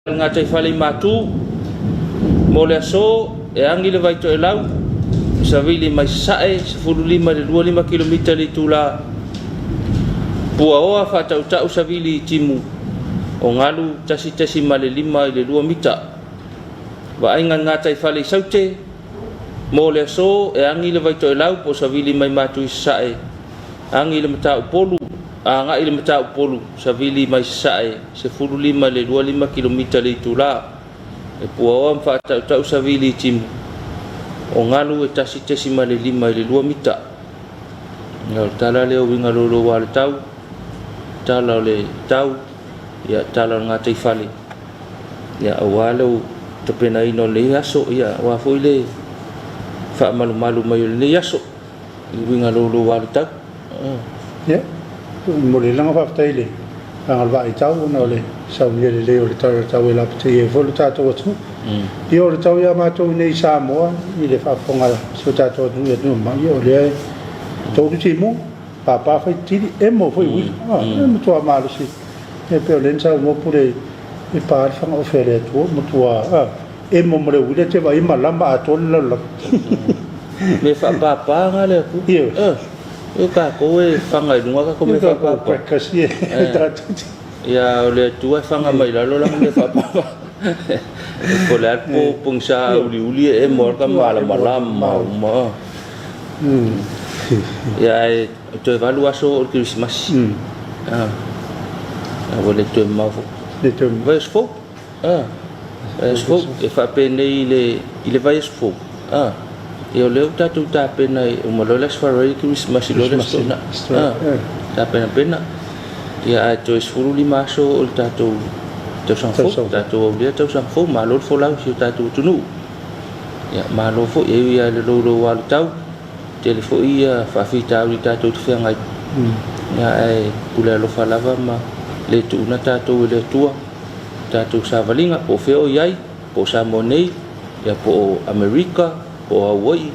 Ngatai fale matu mo le aso e angi le vai to e lau savili mai sae 15 km le tula pua oa fa tau tau savili timu o ngalu tasi male 5 le 2 mita wa ainga ngatai fale saute mo le aso e angi le vai to e lau po savili mai matu sae angi le mata polu nga ile mata polu savili mai sae 15 le 25 km le tula e pua fa tau savili timu o ngalu e tasi male 5 le 2 mita ngal tala le winga lolo wal tau tala le tau ya tala ngatai fale ya awalo to pena ino le aso ya wa foile fa malu mai le aso winga lolo wal tau ya mo le langa fa taile ang alba itau no le sa le o le tau la pte volu tato tu io le tau ya ma to nei sa mo i le fa fonga so tato tu e no ma io le to ti mo papa fa ti e mo foi wi mo to ma lo si e pe le sa mo pure e pa fa o fere tu mo to e mo mo le wi te va i ma lamba to la me fa papa nga le ku e ka ko e fanga dunga ka ko me fa papa kasi ya le tu e fanga mai la lo la me fa papa ko le po pungsa uli e mo ka mala ma ya to evaluaso o Christmas vole to ma fo le to vai sfo sfo e fa pene ile vai sfo io le uta tu ta pena o mo le sfaroi Christmas lo le stona ta pena ya to sfuru li maso o ta to san fo ta to le to san fo ma lo fo la si ta to tunu ya ma lo fo e ya le lo wal tau telefo ia fa fita uri ta to fe ngai ya e pula lo fa lava ma le tu na ta to le tua ta to sa valinga po fe o yai po sa monei ya po America po Hawaii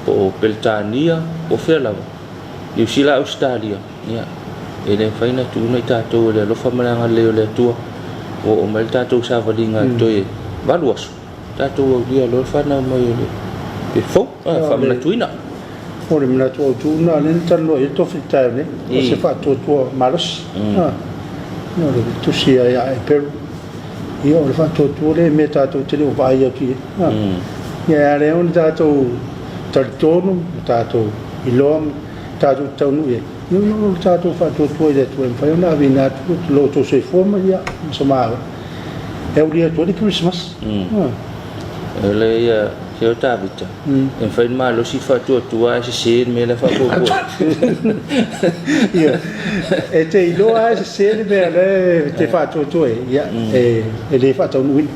po Peltania po Fela New Zealand Australia ya ele faina tu no tato le lo famalanga le tua o mal tato sa valinga to e valuas tato dia lo fana mai le pe fo famala tuina o le mna to tu na len tan lo e to fita ne o se fa to malos no le tu sia ya e per io le fa to le meta to te le vai aqui ya le un tato tartono tato ilom tato tonu e io non tato fa to le tu fa una vina lo to se forma ya insomma è un dia di Christmas le ya io tabita in fa ma lo si fa to se me la fa poco io e te lo a se le te fa to ya e le fa to win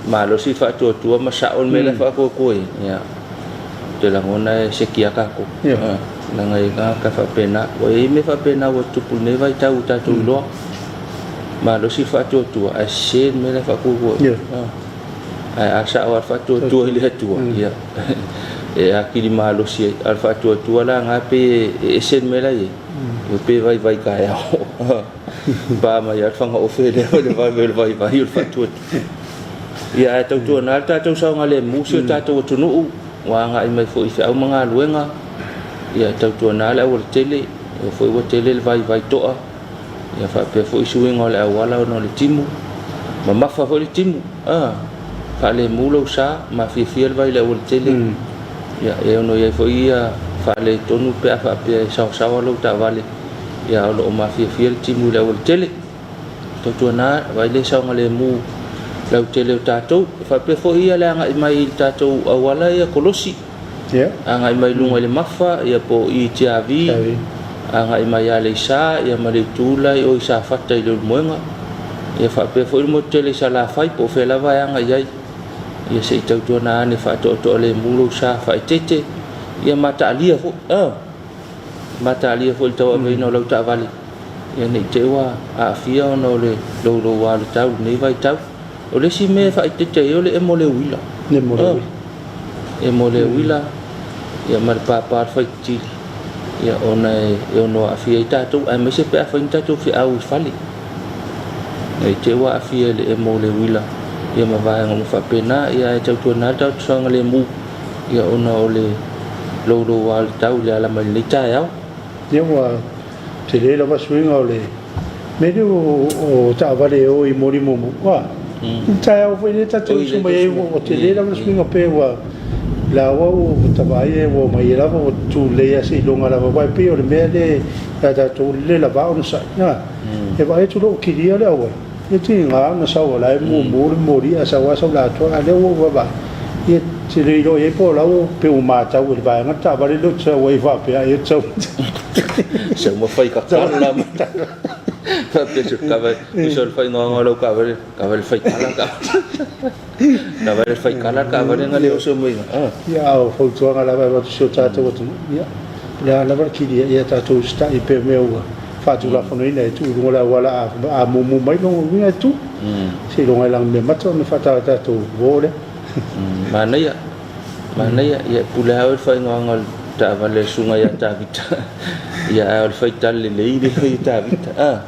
ma lo si fa to ma sa on me la fa ko ya te la ngona se kia ka ko na ngai ka fa pena o e me fa pena o tu pune vai ta uta tu lo ma lo si fa to a se me la fa ko a sa wa fa to le tu ya e akili ma lo si al fa to la ngape e se me la ye pe vai ka ya ba ma ya fanga o fe le vai il fatto ya ta tu na ta tu sa ngale musi ta tu tu nu wa nga mai fo i au manga luenga ya ta tu na la o tele fo o tele vai to ya fa pe fo i suinga le wala no le timu ma fa fo le timu fa le mulo sa ma fi vai le o tele ya e no ye fo ia fa le tonu pe fa pe sa lo ta vale ya lo ma fi timu le o tele to na vai le sa ngale mu lau tele tatou fa pe fo ia le nga mai tatou awala ya kolosi ya anga mai lunga le mafa ya po i tiavi anga mai ya le sa ya mari tula o sa fata i le moenga ya fa pe fo mo tele sa la fai po fe la va anga ya se tau na ne fa to le mulo sa fa tete ya mata alia fo mata alia fo tau mai no lau ta vale ya ne te wa a fia no le lo wa le tau ne vai tau o le si me fa te o le mo le wila e mo le wila ya mar pa fa ti ia ona e ono afia i tātou ai mai se pe afa i tātou fi au i fali e te wa afia le e mo le wila ia mavaenga mo whapena ia e tautua nā tau tuanga le mu ia ona o le loro wal tau le ala mai le tai au ia wa te le lava swinga o le mene o taavale o i mori momo wa tai au foi le tatu suma e o te le lava swinga pe wa la wa o tavai e o mai lava o tu le asi longa lava vai pe o le me le ta tu le lava o sa na e vai tu lo kiria le au e ti nga na sa wala mo mori asa wa sa la to ale o wa ba e ti le lo e po la o pe o ma ta o va nga ta ba le lo sa wa va pe e so se mo fai ka kala fa pe su ka va so fai nga lo ka va fai kala ka na va fai kala ka va nga le o so mo ya o fo to nga la va so ta to ya la va kiria ya ta to sta i pe me o fatu la fono ina tu ngola wala a mumu mai no winga tu si lo ngai lang me mato me fata ta tu vole mana ya ya pula au fa ngal ta vale sunga ya ta vita ya al fa tal le le ta vita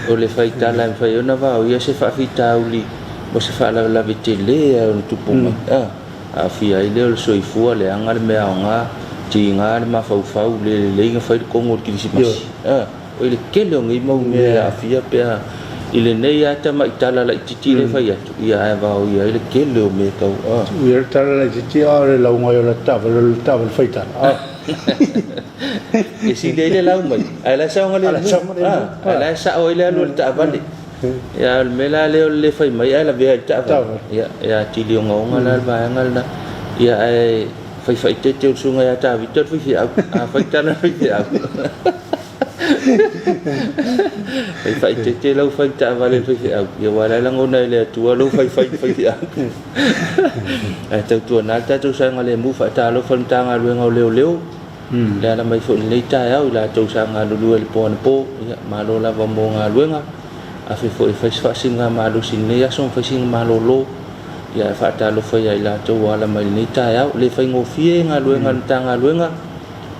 o le fa tal la fa ona va o ya se fa vita uli mo se fa la vite le tu puma a fia ile o so i fu le angal me anga ti ngal ma fa le nga fa ko ngol ki si o le kele ngai mau me a fia pe ile nei ata mai tala la titi le fa ya ia va o ia ile kele o me ka ia tala la titi a le la ngai la tava faita e si le la mai ala sa ngai ala sa o ile lo ta vale ya me la le fa mai ala ve ta ya ti le ngai la va ngal na ya ai fa te sunga ya ta vitor fi a fa tala fi a ai fai te lau fai ta vale fai au ia wala la ngona le tua lo fai au ai tau tua na ta tu sa ngale mu fa ta lo fa ta nga lo leo la mai fo le ta au la tu sa nga lu le po ia ma lo la va mo nga luenga a fe fo fa fa singa ma lo sin ne ya son fa singa ma lo ia fa ta lo fa ia la tu wala mai le ta au le fa ngo fie nga luenga ta nga luenga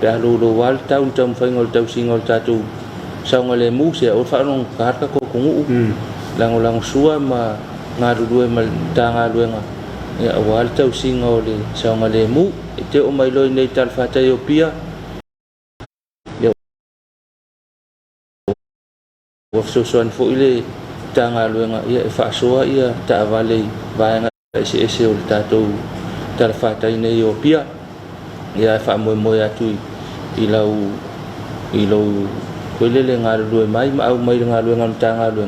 pe lo wal tau tam fa ngol tau singol tatu sa ngole mu se o fa non ka ka ko ku lang sua ma ngaru ma tanga luenga ya wal tau singol sa ngole mu te o mai lo nei tal fa ta yo pia ya o so son fo ile tanga luenga ya fa so ya ta vale va nga se o tatu tal fa ta nei yo pia ia fa mo ya tu ilau ko le ngaru mai ma au mai ngaru ngam tanga lu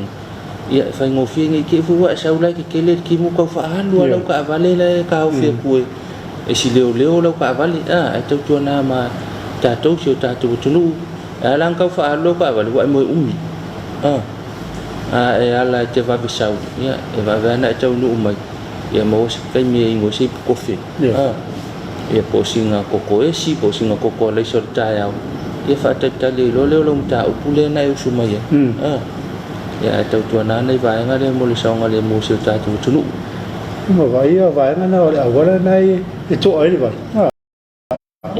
ia fa ngo fi ngi ki fu wa sa ula ki kele ki mu ko fa alu ala ka vale le ka o fi ku e si leo la ka vale ai tu tu na ma ta tu si ta tu tu nu ala ka fa alu ka vale wa mo umi e ala te va bisau ia e va na tu nu mai ia mo se kai mi ngo si ko fi ia posinga koko esi posinga koko le sorta ya ia fa ta le lo ta upule na eu suma ya ya tau tu na nei vai nga le mo le songa le mo se ta tu tu mo vai nga na agora nai e to ai vai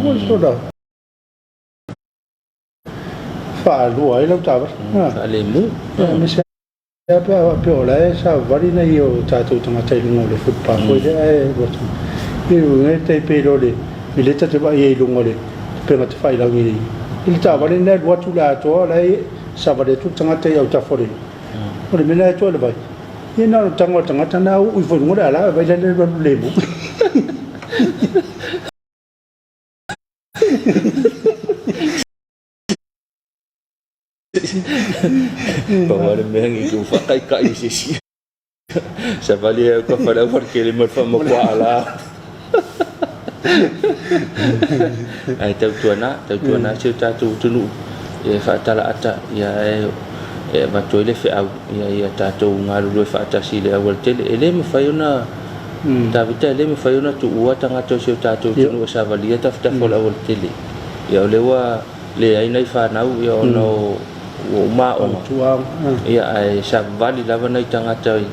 mo so da fa lu ai lo ta va fa le mu me se pe ola sa vari na io ta tu ma tai lu le fu pa ko de Iru ngai te pelo le mileta te ba ye lungo le pe ma te fai la ngi il ta ba le na wa tu la to la sa ba le tu tanga te au ta fore o le mena to le ba ye na tanga na u fo ngora la ba le le bu Bawa le mengi ku fa kai si sa vale ko fa la porque le mo fa mo kwa la ai tau tuana se tatu tunu e fa tala ata ya e va toile fe au ya tatu ngalu fa ata si le awal tele ele me fa yona ta vita ele me fa yona tu wa tanga to se tatu tunu sa valia ta fa fo awal tele ya le wa le ai nai fa nau ya no o ma o tua ya ai sa vali lava nai tanga tai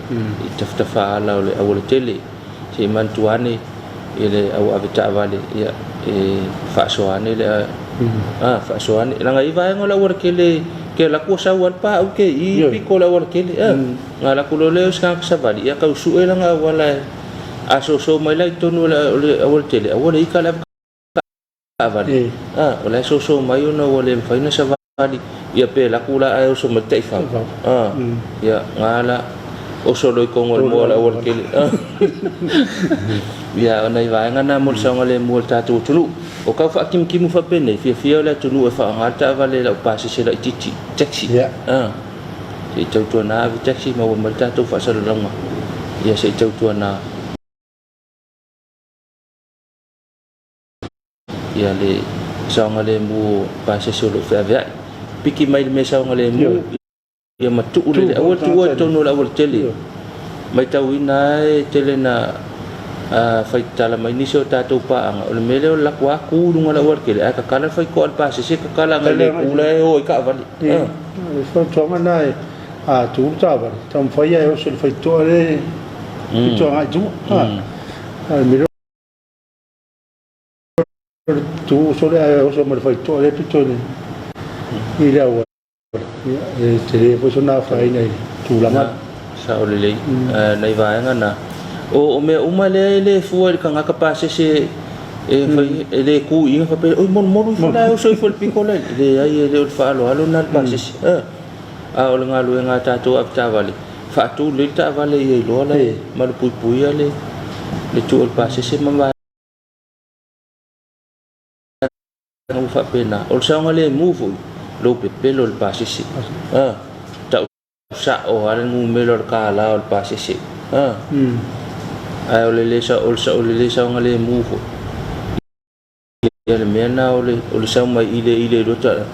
i ta fa ala le awal tele se man tuane ele au avita vale ia e fa soane le fa soani la ngai vai ngola ora kele ke la ko sa wal pa o ke I piko la ora kele ngala ko le ska sa vali ya ka su ela nga wala aso so mai lai tonu la ora tele ora I kala avali wala so mai no wala fa ina sa vali ya pe la kula ai so mate fa ya ngala o solo I kongol mo la ora kele ya ona vai ngana mo sa ngale mo ta tu tulu o ka fa kim fa pene fia la tunu e fa ngata vale la pasi se la titi taxi se tau tu na taxi ma mo ta tu fa sa longa ya se tau tu na ya le sa ngale mo pasi se lo fa via piki mai me sa ngale mo ya matu le awal tu no la awal tele mai tau ina tele na fai tala mai niso tatou paanga o le mele o lakua kulunga la ua kele ka kala fai ko al pase se ka kala ngale kula e o ka vali so tonga nai tu ta vali tam fai e o se fai to le to nga tu miro tu so le o so mer fai to le pito ni I la ua e te le fo so na fai nei tu la ma sa o le nei vai ngana o me uma le fu ka ngaka pase se le ku I fa pe o mon fu la o so fu piko le ai le fa lo na pase o le ngalo nga tato apta vale fa tu le ta vale I lo la ma pui le tu o pase se ma no fa pena o sa ngale move lo pe pelo le pase se ta sa o ale mu me lo ka la o pase se ai o le sa ngale move ya le mena o le sa mai ile do ta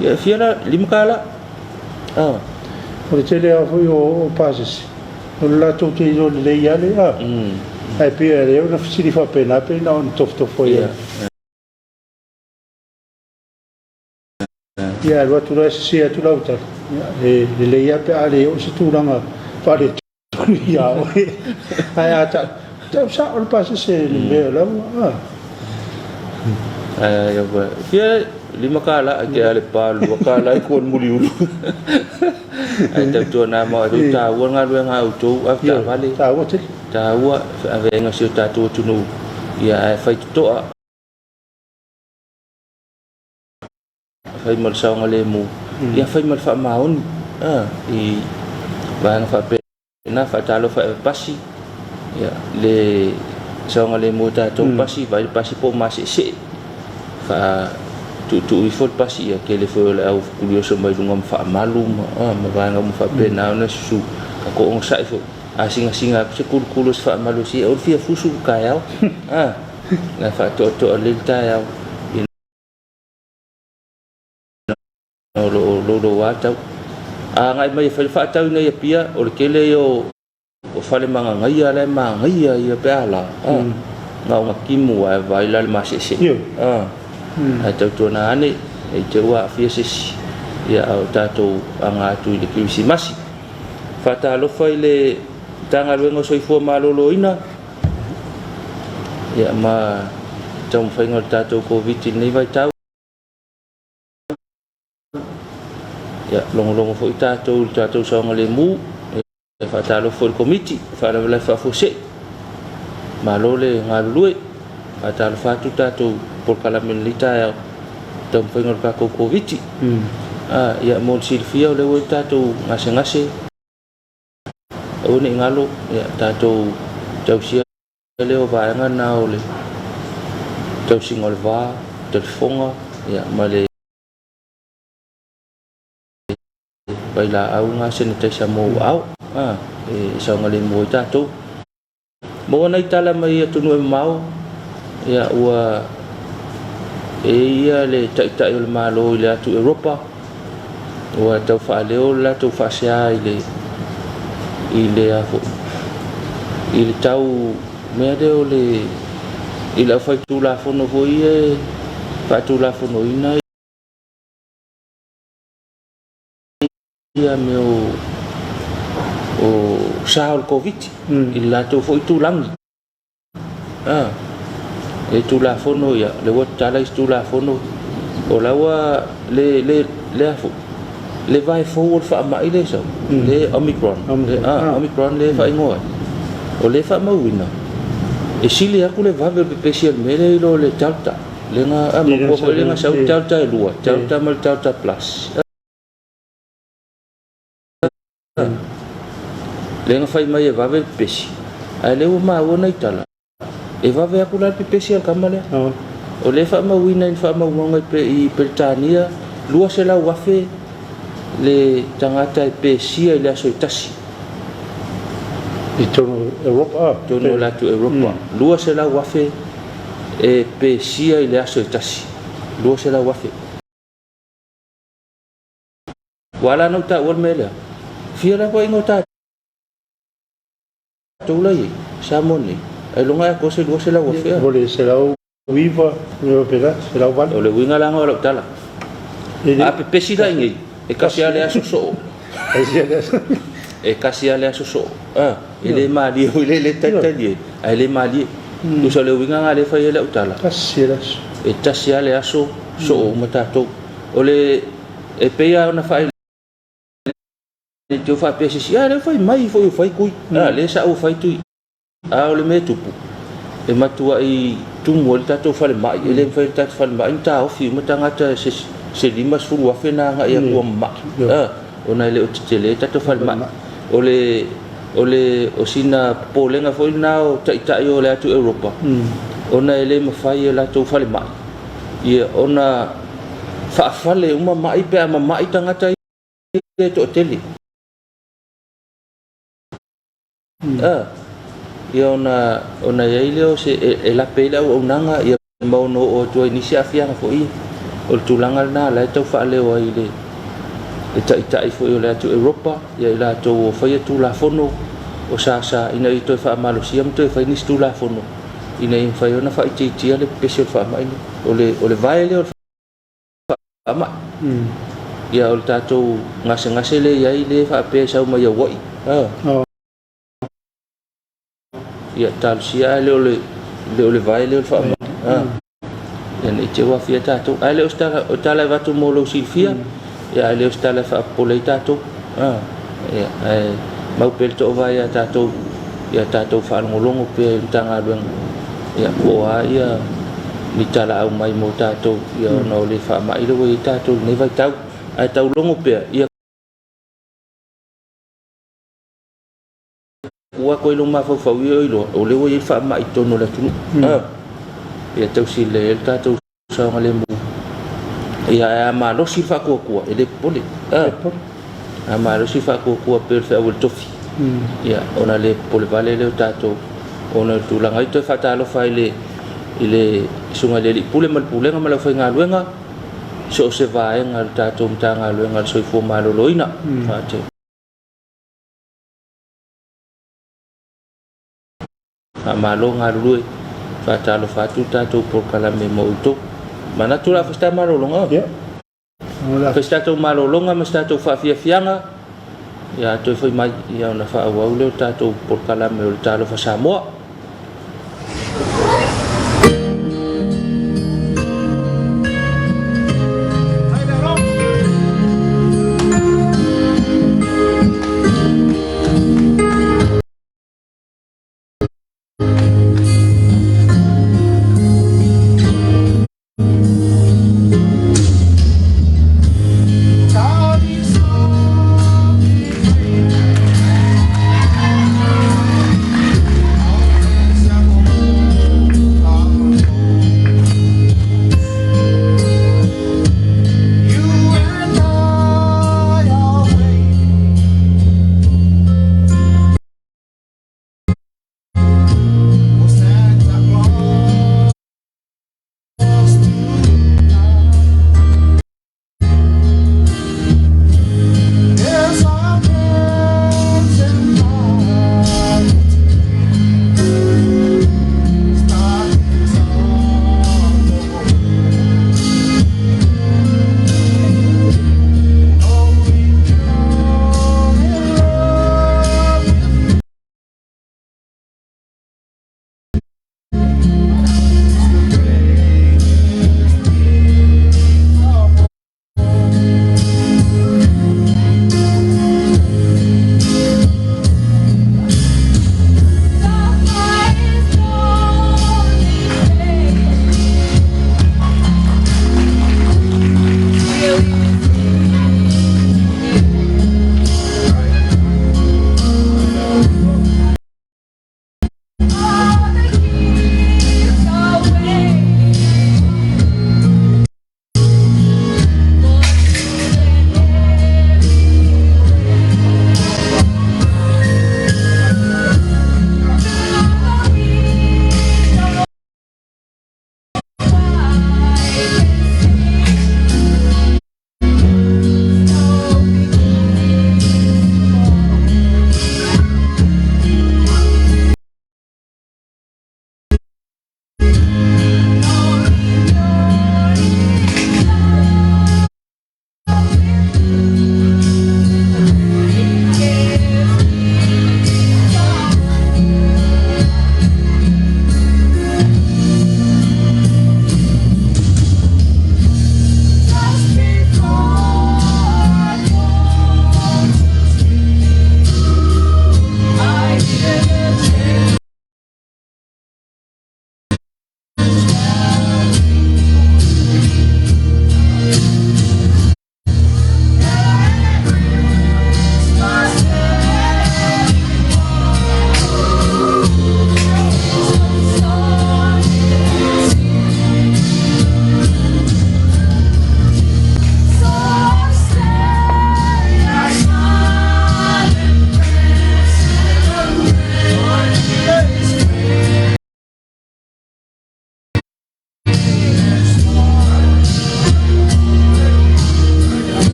ya fiala limkala o le tele a foi o pases o la to te o le ya le ai pe le o na fisi fa pena on tof foi ya lo tu la si tu la uta le ya pe ale o si tu langa fa le ya o ai ata sa o pases le la ya ba dia lima kala ke ale palu kala ko muli ai ta tu na ma tu ta wa nga tu afta vale ta wa te ta wa ave nga si ta tu nu ya fai to fai mal sa ngale mu ya fai mal fa maun I ba fa pe na fa ta lo fa pasi ya le sa ngale mu ta tu pasi ba pasi po masi se fa tu I fot pasi ya ke le fo la au kurioso mai ngam fa malum ma ba ngam fa pe na na su ko on sa fo singa se kulos fa malu si o fia fusu ka ya na fa to le ta ya lo wa ta ngai mai fa ta nei pia o ke le o fale manga ngai ale ma ngai ya pe ala nga kimu wa vai la ma se ai tau na ane e te ua fia sesi ia au tatou anga atu I le kirisi masi fata alofa I le tanga luenga soifua malolo ina ia ma tau mwhainga le tatou COVID nei vai tau ia longo fo I tatou saonga le mu e fata alofa I komiti fata alofa fafose malole ngalulue fata alofa atu tatou por kalamen lita ya tam pengar ka ko COVID ya mo silfia le wo tatou ngase o ni ngalo ya tatou tau sia le o va ngana o le tau singol va telefonga ya male baila au ngase ne tesa mo au sa ngale mo tatou mo na itala mai tunu mau ya ua ia le ta le malo le atu Europa ua tau fa leo la tau fa sia ile afo ile tau me deo le ile fa tu la fono foi fa tu la fono ina ia meu o saul COVID ila tu foi tu lang e tu la fono ya le wat tala tu la fono o lawa le vai forward fa mai le so le Omicron Omicron le fa ingoa o le fa mauina e sili aku le vave special mele lo le Delta le nga mo ko le nga sa Delta e lua Delta mal Delta plus le nga fai mai e vave pesi ai le uma ona itala e vave aku la special kamale o le fa mauina in fa mauanga i Britania lua se la wafe le tangata e pesia i le aso i tasi i tono Europa tono la tu Europa lua se la wafe e pesia i le aso i tasi lua se la wafe wala no ta wal mele fia la ko ingota tolai samoni e longa ko se lua se la wafe vole se la viva no pera se la val o le winga la ngora tala a pesi la ngi e kasi ale aso so e kasi ale aso so ele mali o le tatali ele mali tu so le winga ngale fa ele utala kasi las e tasi ale aso so matato o le e peia na fa e tu fa pesi si ale fa mai foi kui le sa o fa tu o le me tupu e matua i tumu le tato fa le mai ele fa tato fa le mai ta o fi matanga ta se lima suru afena nga ia ko ma ona le o tele tato fa le mai ole o sina polenga foi na o tai o le atu Europa ona ele mafai la to fa le mai ia ona fa fale uma mai pe ma mai tangata i to tele ia ona ile o se e la pela o nanga ia mau no o to inisia fianga foi o tulanga na la to fa le o ile e tai foi o le atu Europa ia la to fa tu la fono o sa ina i to fa malo siam to fa ni stu la fono ina in fa ona fa ti le special fa mai o le vai le o fa ma ia o tato ngase le ia ile fa pe sa mai o woi ia tal sia le vai le fa ya ne te wa fia tato ale o tala va tu molo silfia ya le o tala fa polei tato ya mau pel to vai ya tato fa ngolongo pe tanga luang ya ko ya ni tala au mai mo tato ya no le fa mai le wi tato ne vai tau ai tau longo pe ya wa ko lo ma fa wi o le wi fa mai to no la tu ya tau si le tato sa ngale mu ya ma lo si fa ko ele pole ma lo si fa ko per fa ul tofi ya ona le pole vale le tato ona tu la ngai to fa ta lo fa ile sunga le pule mal pule ngama lo fa ngaluenga so se va ngal tato mtanga lo ngal so fo malo loina fa te malo ngalui fa ta lo fa tu tato por kala me mo to mana tu la festa malo longa festa to malo longa ma sta to fa fianga ya to foi mai ya na fa wa le tato por kala me o ta lo fa Samoa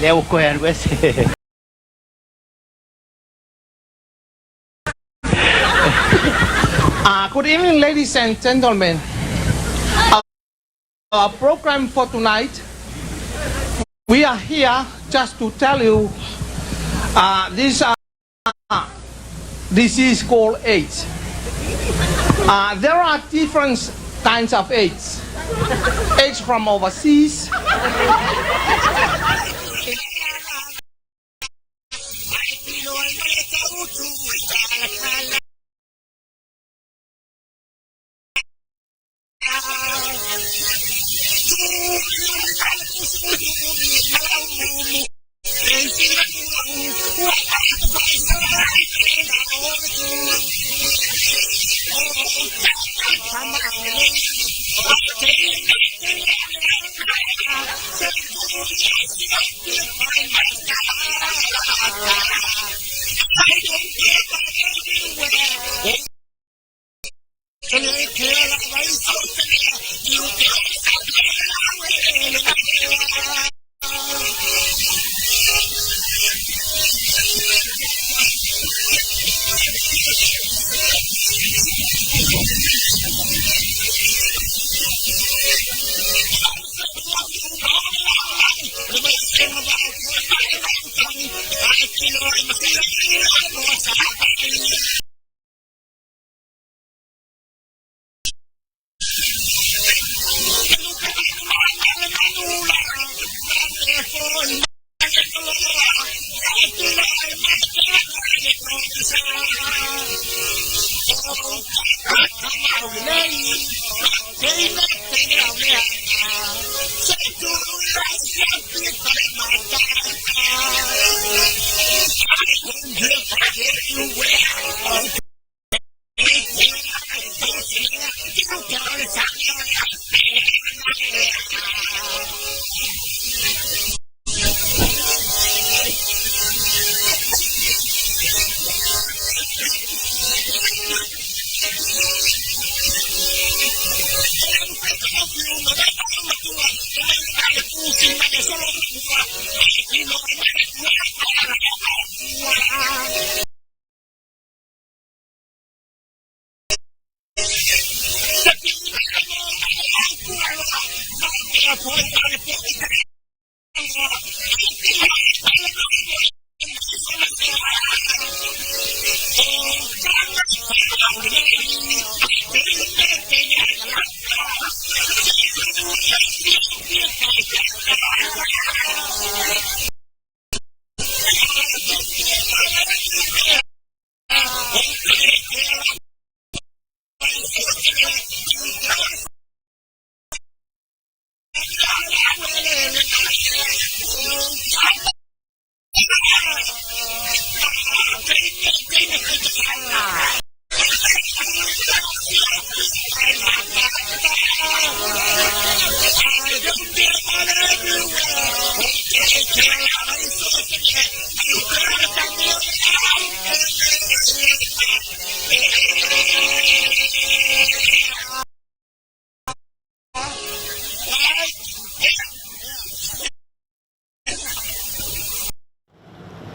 leo ko yan wes. Good evening, ladies and gentlemen. Our program for tonight, we are here just to tell you this disease called AIDS. There are different kinds of AIDS. AIDS from overseas.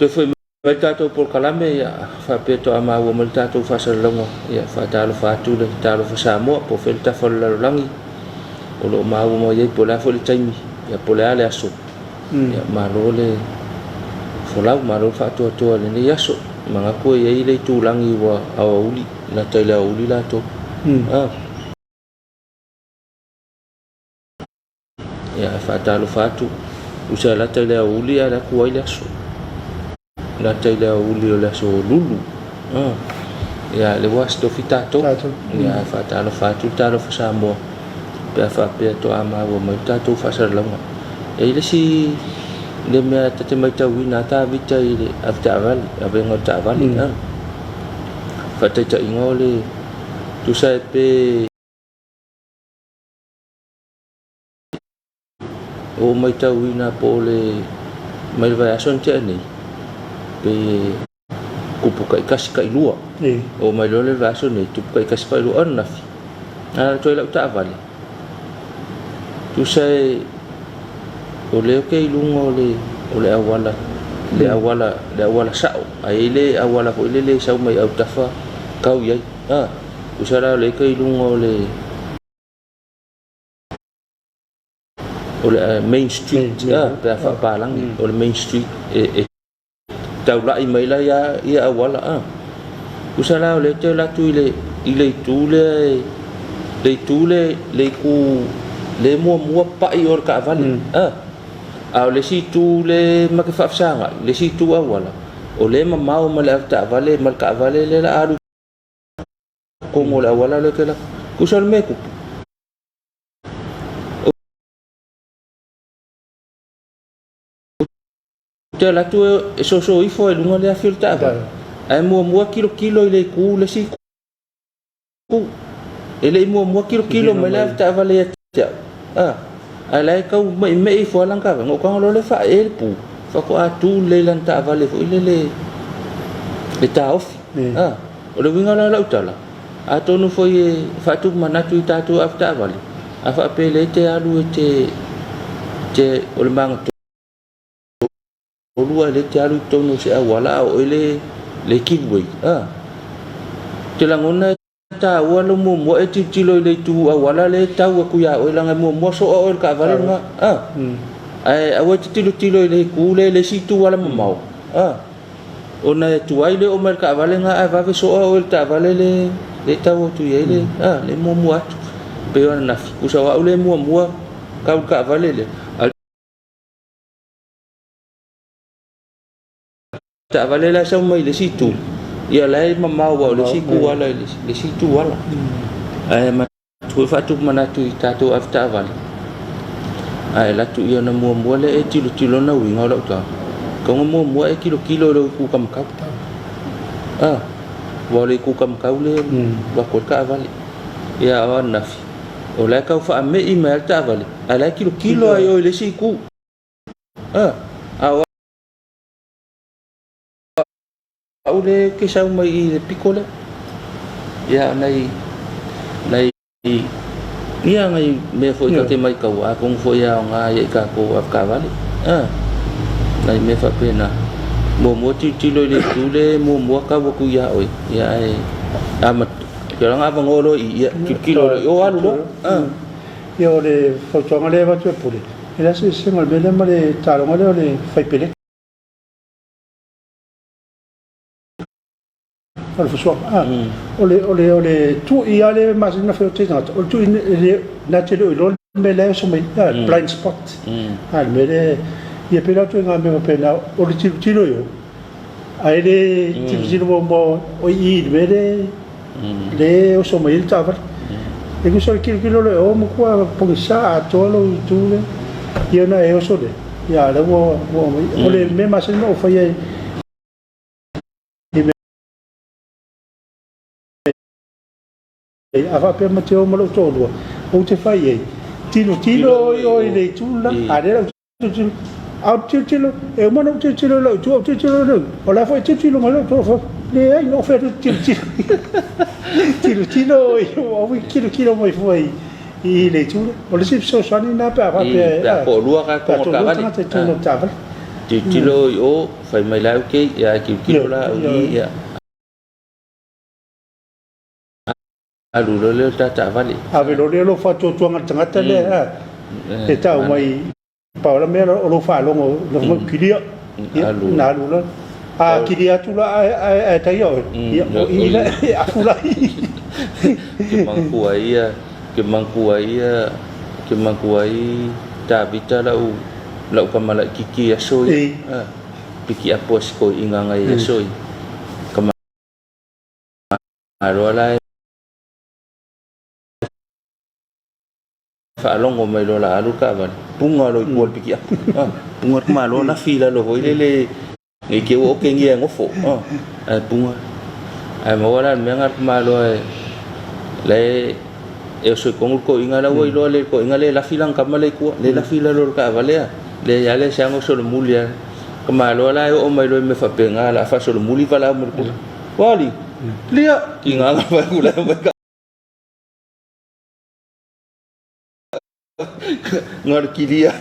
Te foi mai tatou por kalame ya fa peto ama wo mal tatou fa salonga ya fa talo fa tu le talo fa samo po fel ta fol la langi o lo ma wo mo ye po la fol taimi ya po la le aso ya ma lo le fola ma lo fa to to le ni aso manga ko ye ile tu langi wa awa uli na tele uli la to ya fa talo fa tu usa la tele uli ala ko ile aso la tele uli la so lulu ya le was to fitato ya fa talo fa tu talo fa samo pe fa pe to ama wo mai tato fa sa longa e ile si le me tate mai ta wina ta vita ile afta val ave ngota val fa te ta ingole tu sai pe o mai ta wina pole mai va son te ni pe kupu kai kas kai lua o mai lo le va son ni tu kai kas kai lua na fi a to la ta val tu sai o le ke lungo le o le awala sao ai le awala ko le sau mai au tafa kau ia usara le kai lungo o le main street pe fa palang o le main street tau lai mai la ia awala usara le te la tu ile tu le ku le mua pai or ka vale au le situ le makafafsanga le situ awala o le mamau ma le ta vale mal ka vale le la alu ko mo la wala le kala kusal me ku te la tu so ifo e lunga le afilta ba ai mua kilo le ku le si ku ele mua kilo ma le ta vale ya alai kau mai fo lang ka ngo ka lo le fa pu fa ko atu le lan ta vale fo le ta off o le winga la utala ato no foi fa tu manatu ta tu afta vale afa pe le te alu te o le mang o lua le te alu to no se awala o le kiwi te langona ta wala mo e tilo le tu wala le tau ku ya o langa mo so o ka vale nga ai awa tilo le ku le situ wala mau ona tu ai le o mer ka vale nga va ve so o ta vale le tau tu ye le mo atu pe ona na ku sa wa le mo ka vale le ta vale la sa mai le situ ia lai mamau wa le siku wala le situ wala ai ma tu fa tu mana tu tatu afta vale ai la tu ia na mua le tilo na wi ngau ta ko mua e kilo lo ku kam kau wa le ku kam kau le wa ko ka vale ia wa na fi o la ka fa me email ta vale ala kilo ai le siku ule ke sau mai pikole ya nai ia ngai me foi ka te mai ka wa kong foi ya nga ye ka ko ka vale nai me fa pena mo ti lo le tu le mo ka wa ku ya oi ya ai amat ke nga ba ngolo i kilo o alu lo yo le fo tonga le va tu pule ela se ngal me le male talo ngale le fai pele al fo ole tu ia le mas na fe te not o tu na te lo me le so me blind spot al me le ia pela tu nga me pena o le tilo yo ai le tilo mo o i me le o so me il tava e que só kilo le o mo kwa po sa to lo tu le ia na e o so le ia le o le me mas no foi ava pe mateo malo tolo o te fai e tilo o le tula are tu au tilo e mo no tilo lo tu tilo lo o la foi tilo malo to le ai no fe tilo o vi kilo mo foi i le tula o le sip so sani na pa pe ko lua ka ko ka va tilo o fai mai la ke ya kilo la o ya alu le ta vale ave lo fa to ngata le e ta mai pa la me lo fa lo mo kilia na lu lo kilia tu la ta yo i la afula ke mangkuai ta bita lau kamala kiki asoi piki apos ko inganga asoi kamala fa longo mai lo la alu ka van punga lo ko piki punga ma lo na fila lo hoi le ngi ke o ke ngi ngofo punga ai mo wala me ngat ma lo le e so ko inga la wo lo le ko inga le la fila ka male ko le la fila lo ka vale le ya le sa ngo so lo mulia ka lo la o mai lo me fa penga la fa so lo muli vala mo ko wali lia kinga ba ku la ngar kilia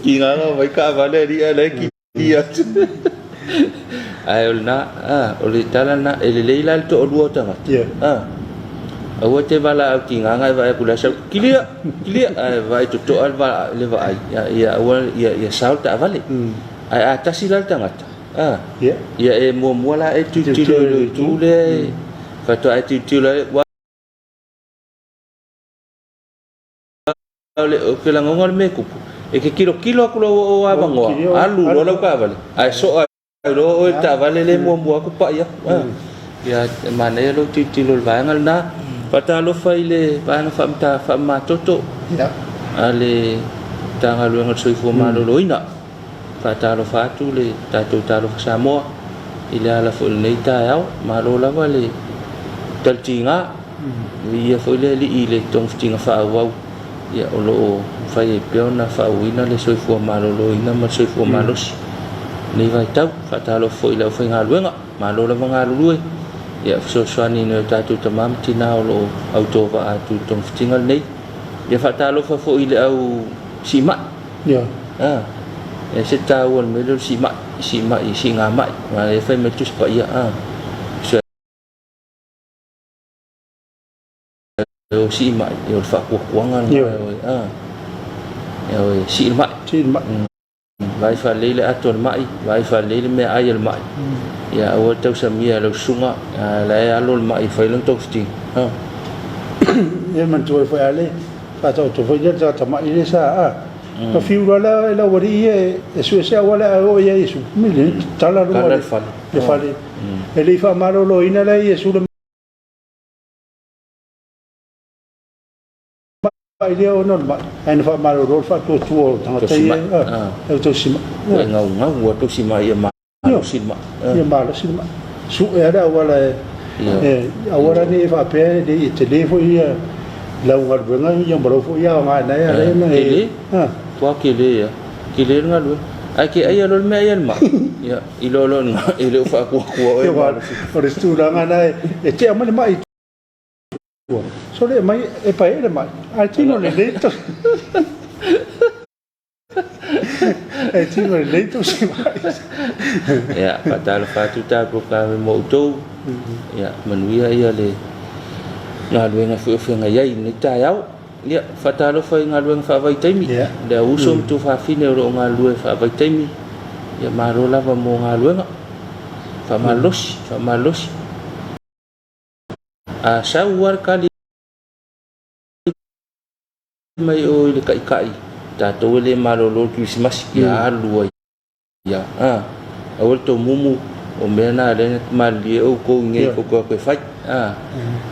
ki nga vai ka vale dia le ki dia ai olna oli tala na ele leila to luo tanga awa te vala ki nga ngai vai kula sa kilia ai vai to alva le vai ya ya saul ta vale ai atasi la tanga ya e mo la e tu le fa to ai tu le le ke la ngol me ku e ke kilo ku lo wa bango alu lo ka vale ai so lo o ta vale le mo ku pa ya mana ya lo tu lo va ngal na pata lo faile pa na famta fama toto ya ale tanga lo ngal soi fo ma lo ina pata lo fatu le tato talo samo ile ala fo le ta ya ma lo la vale tal tinga ia fo le li ile tong tinga fa wa ya olo fai peona fa wina le soi fo ma lo ina ma soi fo ma lo ni vai tau pata lo fo ile fo nga luenga ma lo la nga lu ya so swani no tatu tamam tina lo auto va atu tong tingal nei ya fata lo fa fo ile au sima ya ya se tawon me lo sima i singa mai ma e fai me tus pa ya so yo sima yo fa ko kuangan ya sima vai fa lele aton mai vai fa lele me ayel mai ya awal tau samia lo sunga la alol mai fa long tok sti e man tu fa ale fa to fa ya ta mai le sa fa fiu la wari e su sa wala o ya isu milin tala ro le fa le ele fa malo lo ina la yesu idea o non ma en fa malo ro fa to tanga te to sima ngau to sima ya ma sima ya ma sima su era wala awara ni fa pe de telefo ya la ngal benga yang bro fo ya ma na ya le na to kile ngalu aki ayalol me ayal ma ya ilolon ile fa ko ya wa restaurant ana e te amale mai sole mai e paere mai altino le detto altino le detto si mai ya patal fatu ta proclame mo to ya manuia ia le ngaluenga fu nga yai ni ta yau ya fatalo fa ngaluenga fa vai taimi da usom tu fa fine ro ngalue fa vai taimi ya marola va mo ngaluenga fa malos a sawar kali mai o le kai ta to le malolo Christmas ya luai ya awal to mumu o mena le mali o ko nge ko fai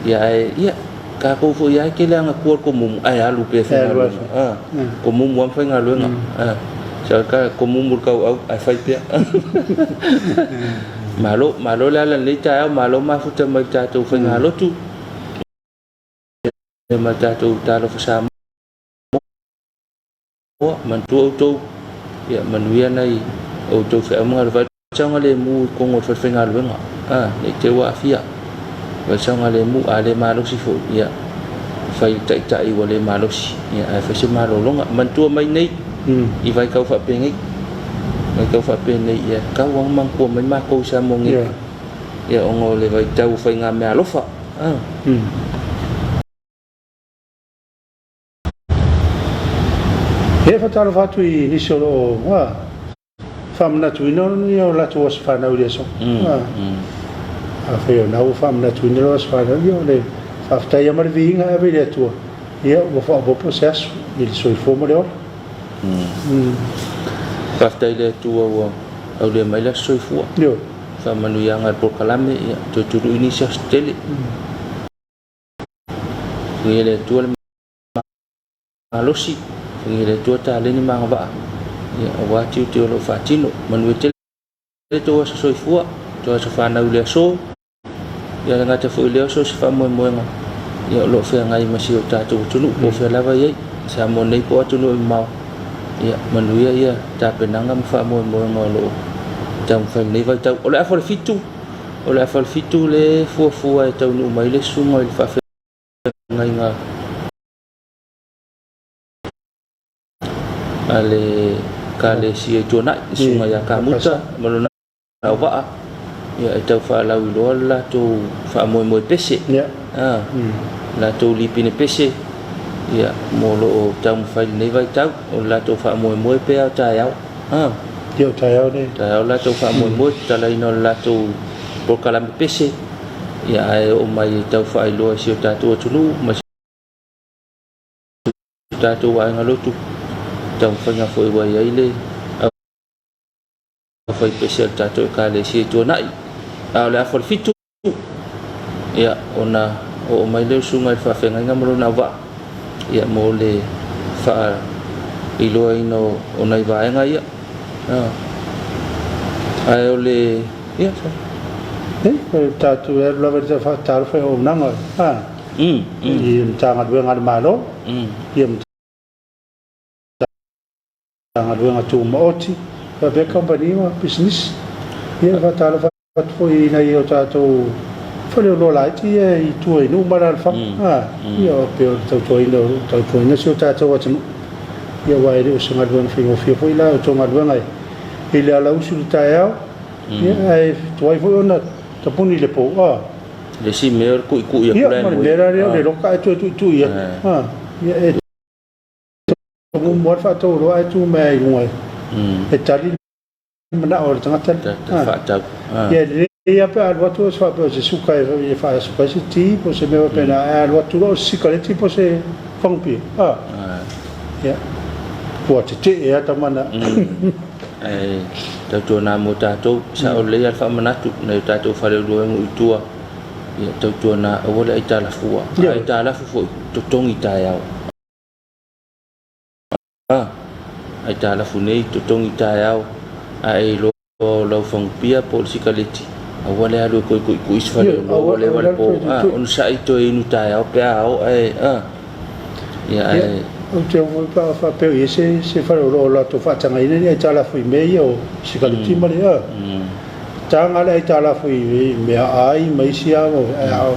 ya ka ko fo ya ke la ko mumu ai alu pe fa ko mumu am fa ngalu sa ka ko mumu ka au ai fai pe malo la le ta malo ma fu ta mai ta to fa ngalo tu ma ta to ta lo fa sa man tu auto ya manuia nai auto fa mga va changa le mu ko ngot fa ngal wenga le te wa fia va changa le mu ale malo si fo ya fai tai wale malo si ya fa si malo longa man tu mai nei i vai kau fa pe ngai mai kau fa pe nei ya ka wang mang ko mai ma ko sa mo ngai ya ongo le vai tau fa nga me alofa e fa talo fatu I ni solo famna tu no yo la tu was fa na ule so a fe na u famna tu no was fa yo le fa sta ya mar vinga a vele tu ya o fa bo processo il so il fomo le fa sta ile tu o le mai la so fu yo fa manu yang al proclame ya tu ini sa stele ele tu malosi ngile tu ta le ni mang ba ya wa tiu lo fa tino manu te to so fu to so fa na ule so ya nga te fu le so fa mo nga ya lo fe ngai ma si ta tu nu po fe la ba ye sa mo nei po tu nu mau ya manu ya ta pe na ngam fa mo nga lo jam fa nei va ta o la fa fitu le fu ai ta nu mai le su ngoi fa fe ngai nga ale kale si tona sunga ya kamuta malona wa ya tau fa la la tu fa mo pese la tu lipine pese ya molo tau fa nei vai tau la tu fa mo pe ta yao Yo tayo ni. Tayo la tu fa mo ta la ino la tu por kala pese ya o mai tau fa lo si ta tu tulu mas ta tu wa ngalo tu tau fa nga foi wa ya ile foi pese ta tu kale si tu nai la for fitu ya ona o mai le sungai fa fenga ngamro na wa ya mo le fa ilo ino ona va nga ya ai ole ya ta tu la verdad fa tar fa o nanga i tanga duenga malo i tanga duenga tu moti fa be company ma business i fa tar fa foi na io ta tu fa le lo lai ti i tu i nu mara fa io pe tu ino si ta tu wa tu io wa ri so ma duenga foi la tu ma duenga i le ala usu ta ya ai tu ai foi ona ta puni le po le si mer ku ya plan mo le le lo ka tu ya ya mo mo fa to lo ai tu mai ngoi e tali mana or tanga ta fa ta ya ya pe al wato so pe se su kai fa su pa si ti po se me va pena al wato lo si ka le ti po se fong pi ya po te ya ta mana tau tona mo tatou sa o le alfa manatu na tatou fale do mo itua ya tau tona o le ita la fua ita la fu to tongi ta ya ita la fu nei to tongi ta ya ai lo fong pia pol sikaleti o le alo ko isfale o le wal po on sa ito inu ta ya pe o ya o te mo pa fa pe ese se fa lo to fa tanga ine ni ta la fu me yo sikaleti ma le tanga le ta la fu me ai mai sia o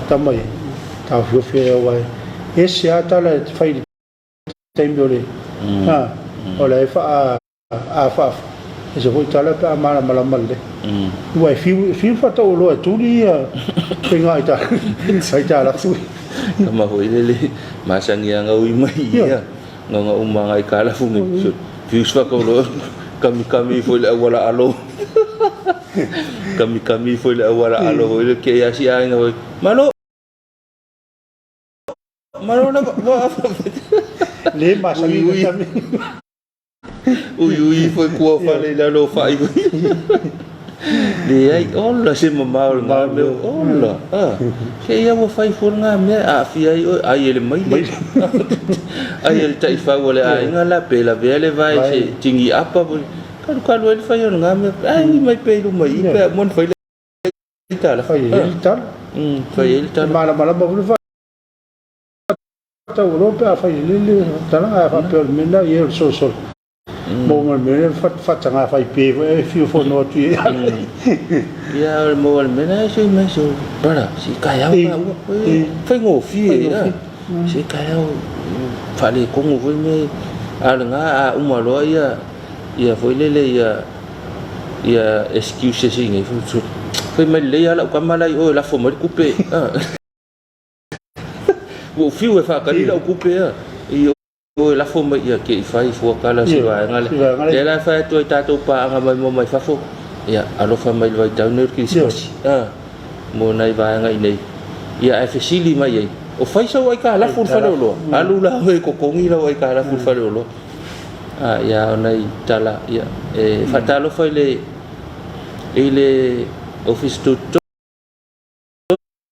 ta mai ta fu fe o vai ese ata la fa tempo le o le fa fa ese foi ta la pa mala le vai fi fa to lo tu ni pe ngai ta sai ta la fu kama hoi le masangia ngau mai ya nga umangai kala fu ni fius fa ko lo kami foi la wala alo kami foi la wala alo le ke ya si ai ngoi malo na le masangia kami ui foi ko fa le la lo fa le ai olla se mama nga me olla ke ia mo fai for nga me a fi ai ele mai ai ele tai fa wala ai nga la pela vele vai se tingi apa kan ele fai nga me ai mai pe lu mai pe mon fai ta la fai ele ta mala ba fa ta ulo pe fai le ta na fa pe me na ye so mo me fa tanga fa pe fi fo no tu ya mo me na so para si kaya fa ngo fi si kaya fa le ko ngo me al nga uma lo ya foi le ya excuse si ngai foi me le ya la ka mala o la fo mo couper wo fi we fa ka la couper o la fo mai ya ke fai fo kala si wa ngale le la fa to ta to pa nga mai fa fo ya alo fa mai vai ta no ki si mo nai va nga nei ya fa sili mai ai o fai so ai ka la fo fa lo alu la ho ko kongi la ai ka la fo fa lo ya nai tala ya fa ta lo fa le ile office to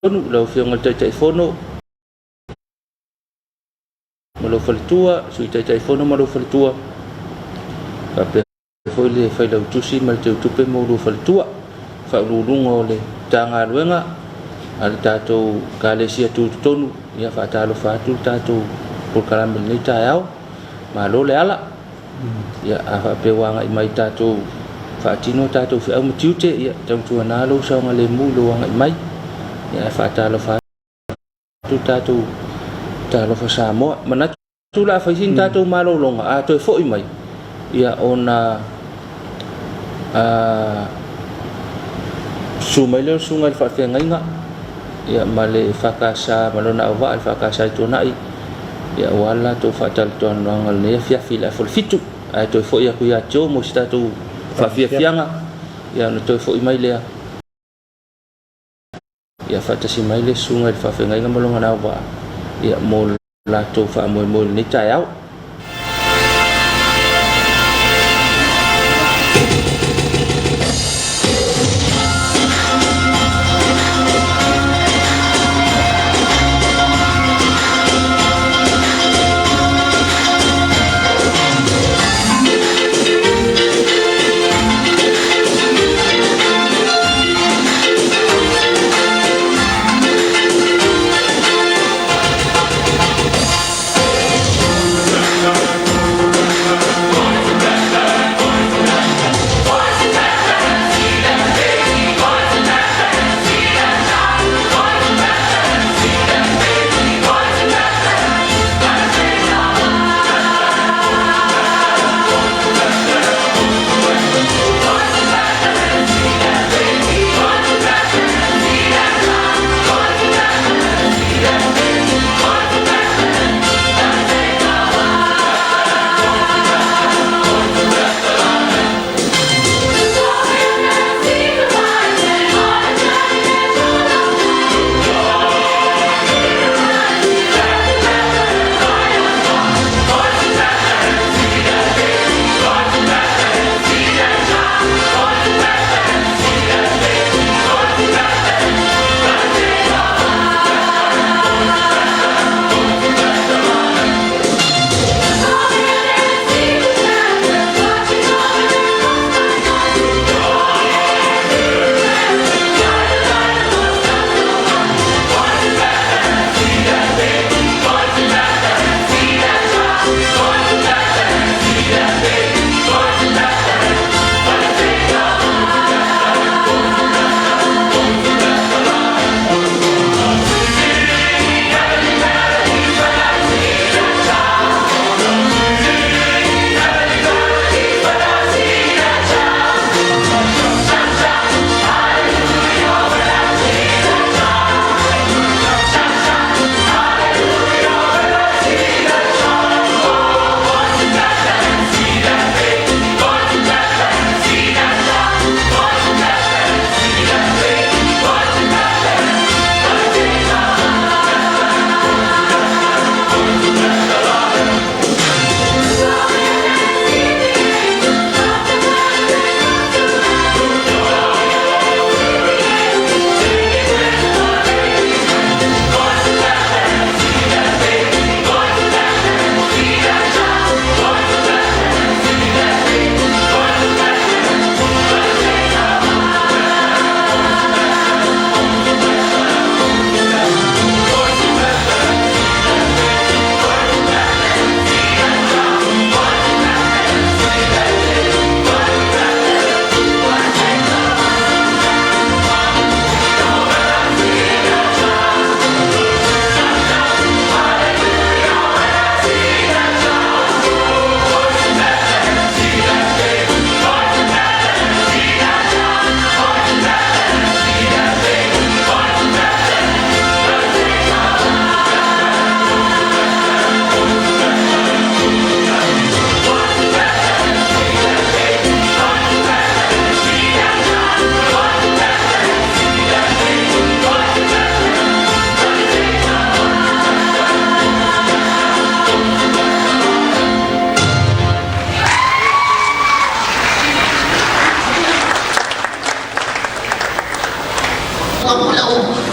no lo fi ngal tai fono malo faltua sui tai fono malo faltua ape foi le fai la tusi mal te tupe mo lo faltua fa lulungo le tanga luenga al tato kalesia tu tonu ya fa talo fa tu tato por karamel ni tayao malo le ala ya afa pe wanga mai tato fa tino tato fa am tiute ya tang tu na lo sa ngale mu lo wanga mai ya fa talo fa tu tato ta lo fa sa mo mana tu la fa sin ta tu malo longa a to fo mai ia ona sumaile sunga le whawhengainga ia male whakasa malona awa le whakasa i tōnai ia wala tō whatal tōna ngal nea fiafi la fitu ai tō fo ia kuia tō mo sita tō whawhiafianga ia no tō fo i mai lea ia whatasi mai le sunga le whawhengainga malonga na awa ia mo la tō wha ni tai au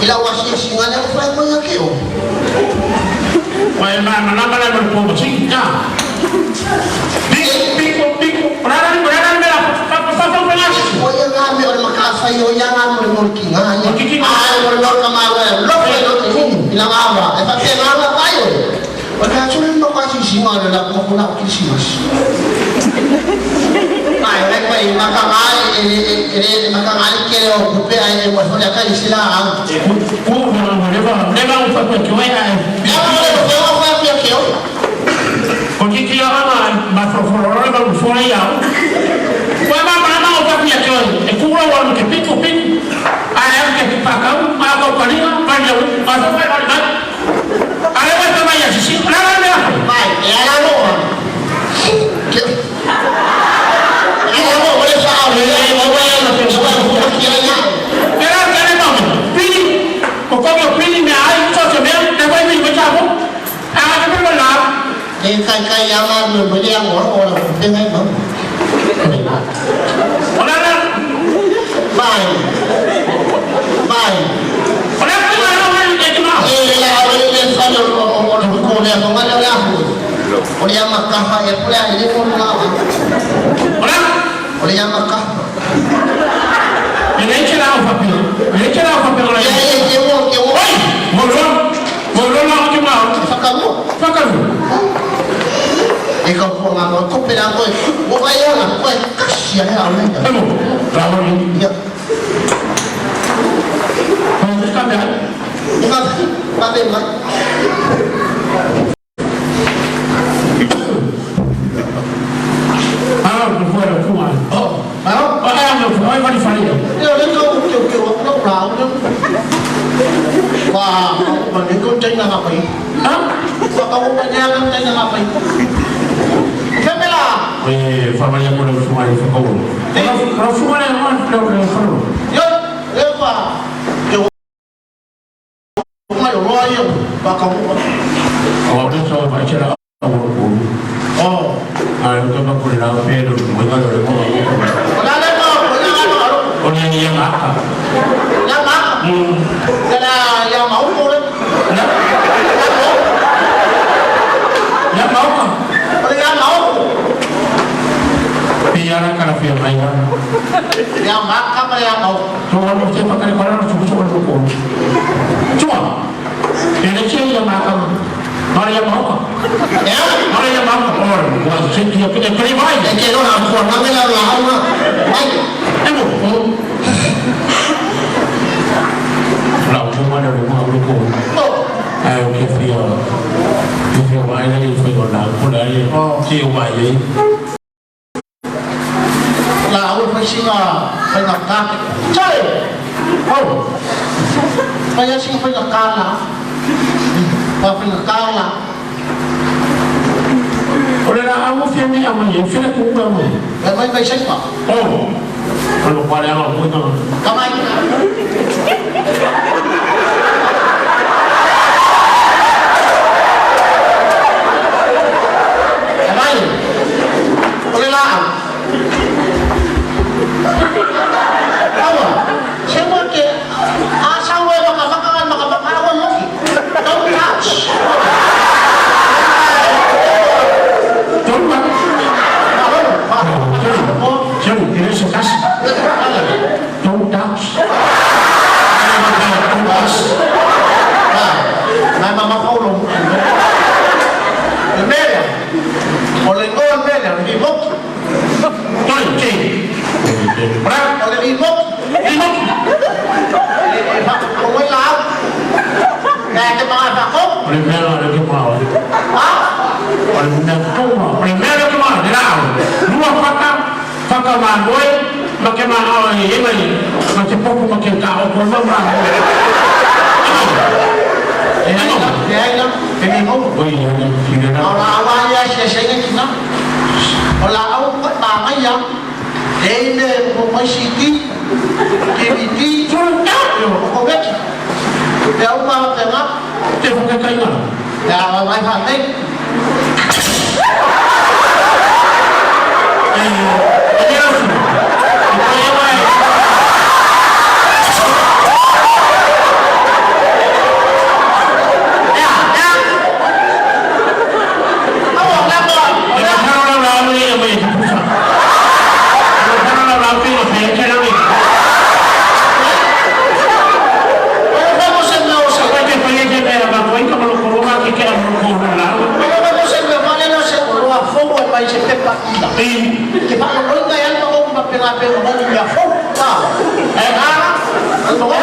ila wasi singa le fa mo ya ke o Wai ma na mala mo ko si ka. Biko para me la pa las. o ya nga me o makasa yo ya nga mo kinga ya ai mo lo ka ma lo fe lo ti ila nga e fa ke nga pa yo o ka chu no ka si singa la ko ko na ki si mas ai re ko i makangai ke o pe ai mo so ya ka sila ang Neva un poco que vaya. ya mo le fa fa ke o Porque que ela vai Orang baru suara yang. Wama mana orang punya joy. Kurang orang kepit kepit. Ayam kepit pakau, makau kalina, panjang, masuk ke dalam. Ayam apa macam sih? Lalu dia. Baik, ya lalu. Ya lalu boleh soal ni, boleh soal kianya. Kerana mana? Pilih. Kau pilih ni ayam cocok ni. Tapi pilih macam apa? Ayam apa lah? Kai yang mana boleh yang orang dengan apa? Orang Baik. orang tu orang itu mah. Orang selalu orang kuliah mana lah. Kuliah Makkah ya kuliah ini pun lama. Orang Kuliah Makkah. ini cerah apa? Ini cerah apa orang Ya ini? ya kemo. Oi, bolong lah macam mana? Fakamu. Ikaw po nga mo, kung pinangoy, bukayo nga, kasya na ako na. Ano? Rawa ni. Ya, Ano ka ba? bakit ba? Ah, fuera fuma. Oh, ano? Ah, no, fuma vai faria. Yo, dito, ano brown yun? Manigong tayo na kapay. Ha? Pagkakumanyagan tayo na kapay. Kami lang! Fama yang mana fuma ni fakau. Kalau fuma ni mana kalau fakau. Yun pa. Yung ngayon, royo, baka mo. Awak tu so baca awak pun. Oh, Kalau tu aku dah pero mereka ada mau. wala na mo, Orang yang apa? Lama? Kaya yung maupo rin. Yang mau kan? Wala yung maupo. Biar kalau film lain. Yung maka pa yung maupo. Tuan mesti pakai koran cukup cukup. Cuma, ini sih yang makan. Mana yang mau kan? Yeah? Mana yang mau orang? Wah, sih dia punya pribadi. Để kia nó làm khuẩn nó mới làm là ông á. Anh. Lòng không có đâu mà không có. Ai cái phía ngoài này phải còn làm cái đấy. Chiều ngoài vậy. Là ông phải xin là phải gặp ca. Chơi. Không. Phải xin phải gặp ca là. Và phải gặp ca là. Oleh aku film ni aman je, film aku bukan aman. Là mấy sách mà. Oh, kalau pada yang aku tu. Cảm ơn. Cảm ơn. Oleh lah. Apa? Siapa ke? Asal we makabakawan mo. Don't touch. Coba. Jangan, ini sekas. Don't touch. May mga kaulong. Media. Oleh kon media, ibok. Tuan, cik. Berang oleh ibok. Ibok. Ibok kuwi lang. Nah, ke mga bakok. Primero lagi mau. Ha? Primero que mau, dirau. Dua fakam mandoi, makan mau ini, macam pokok makan kau pun memang. Ini mo. Oh iya, tidak ada. Awal ya sesenya kita. Ola au ko ta mai ya. Dene ko mai siti. Kibiti Sudah, ko bet. Ya uma tengah. tengok ke kayu. Ya mai pha tek. Ini langsung. Ki pa ko nga yan ko mapilapil mo ni ya fo. Ta. Ano ba?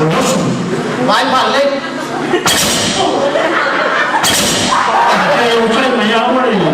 Vai balik. Saya banyak orang ini.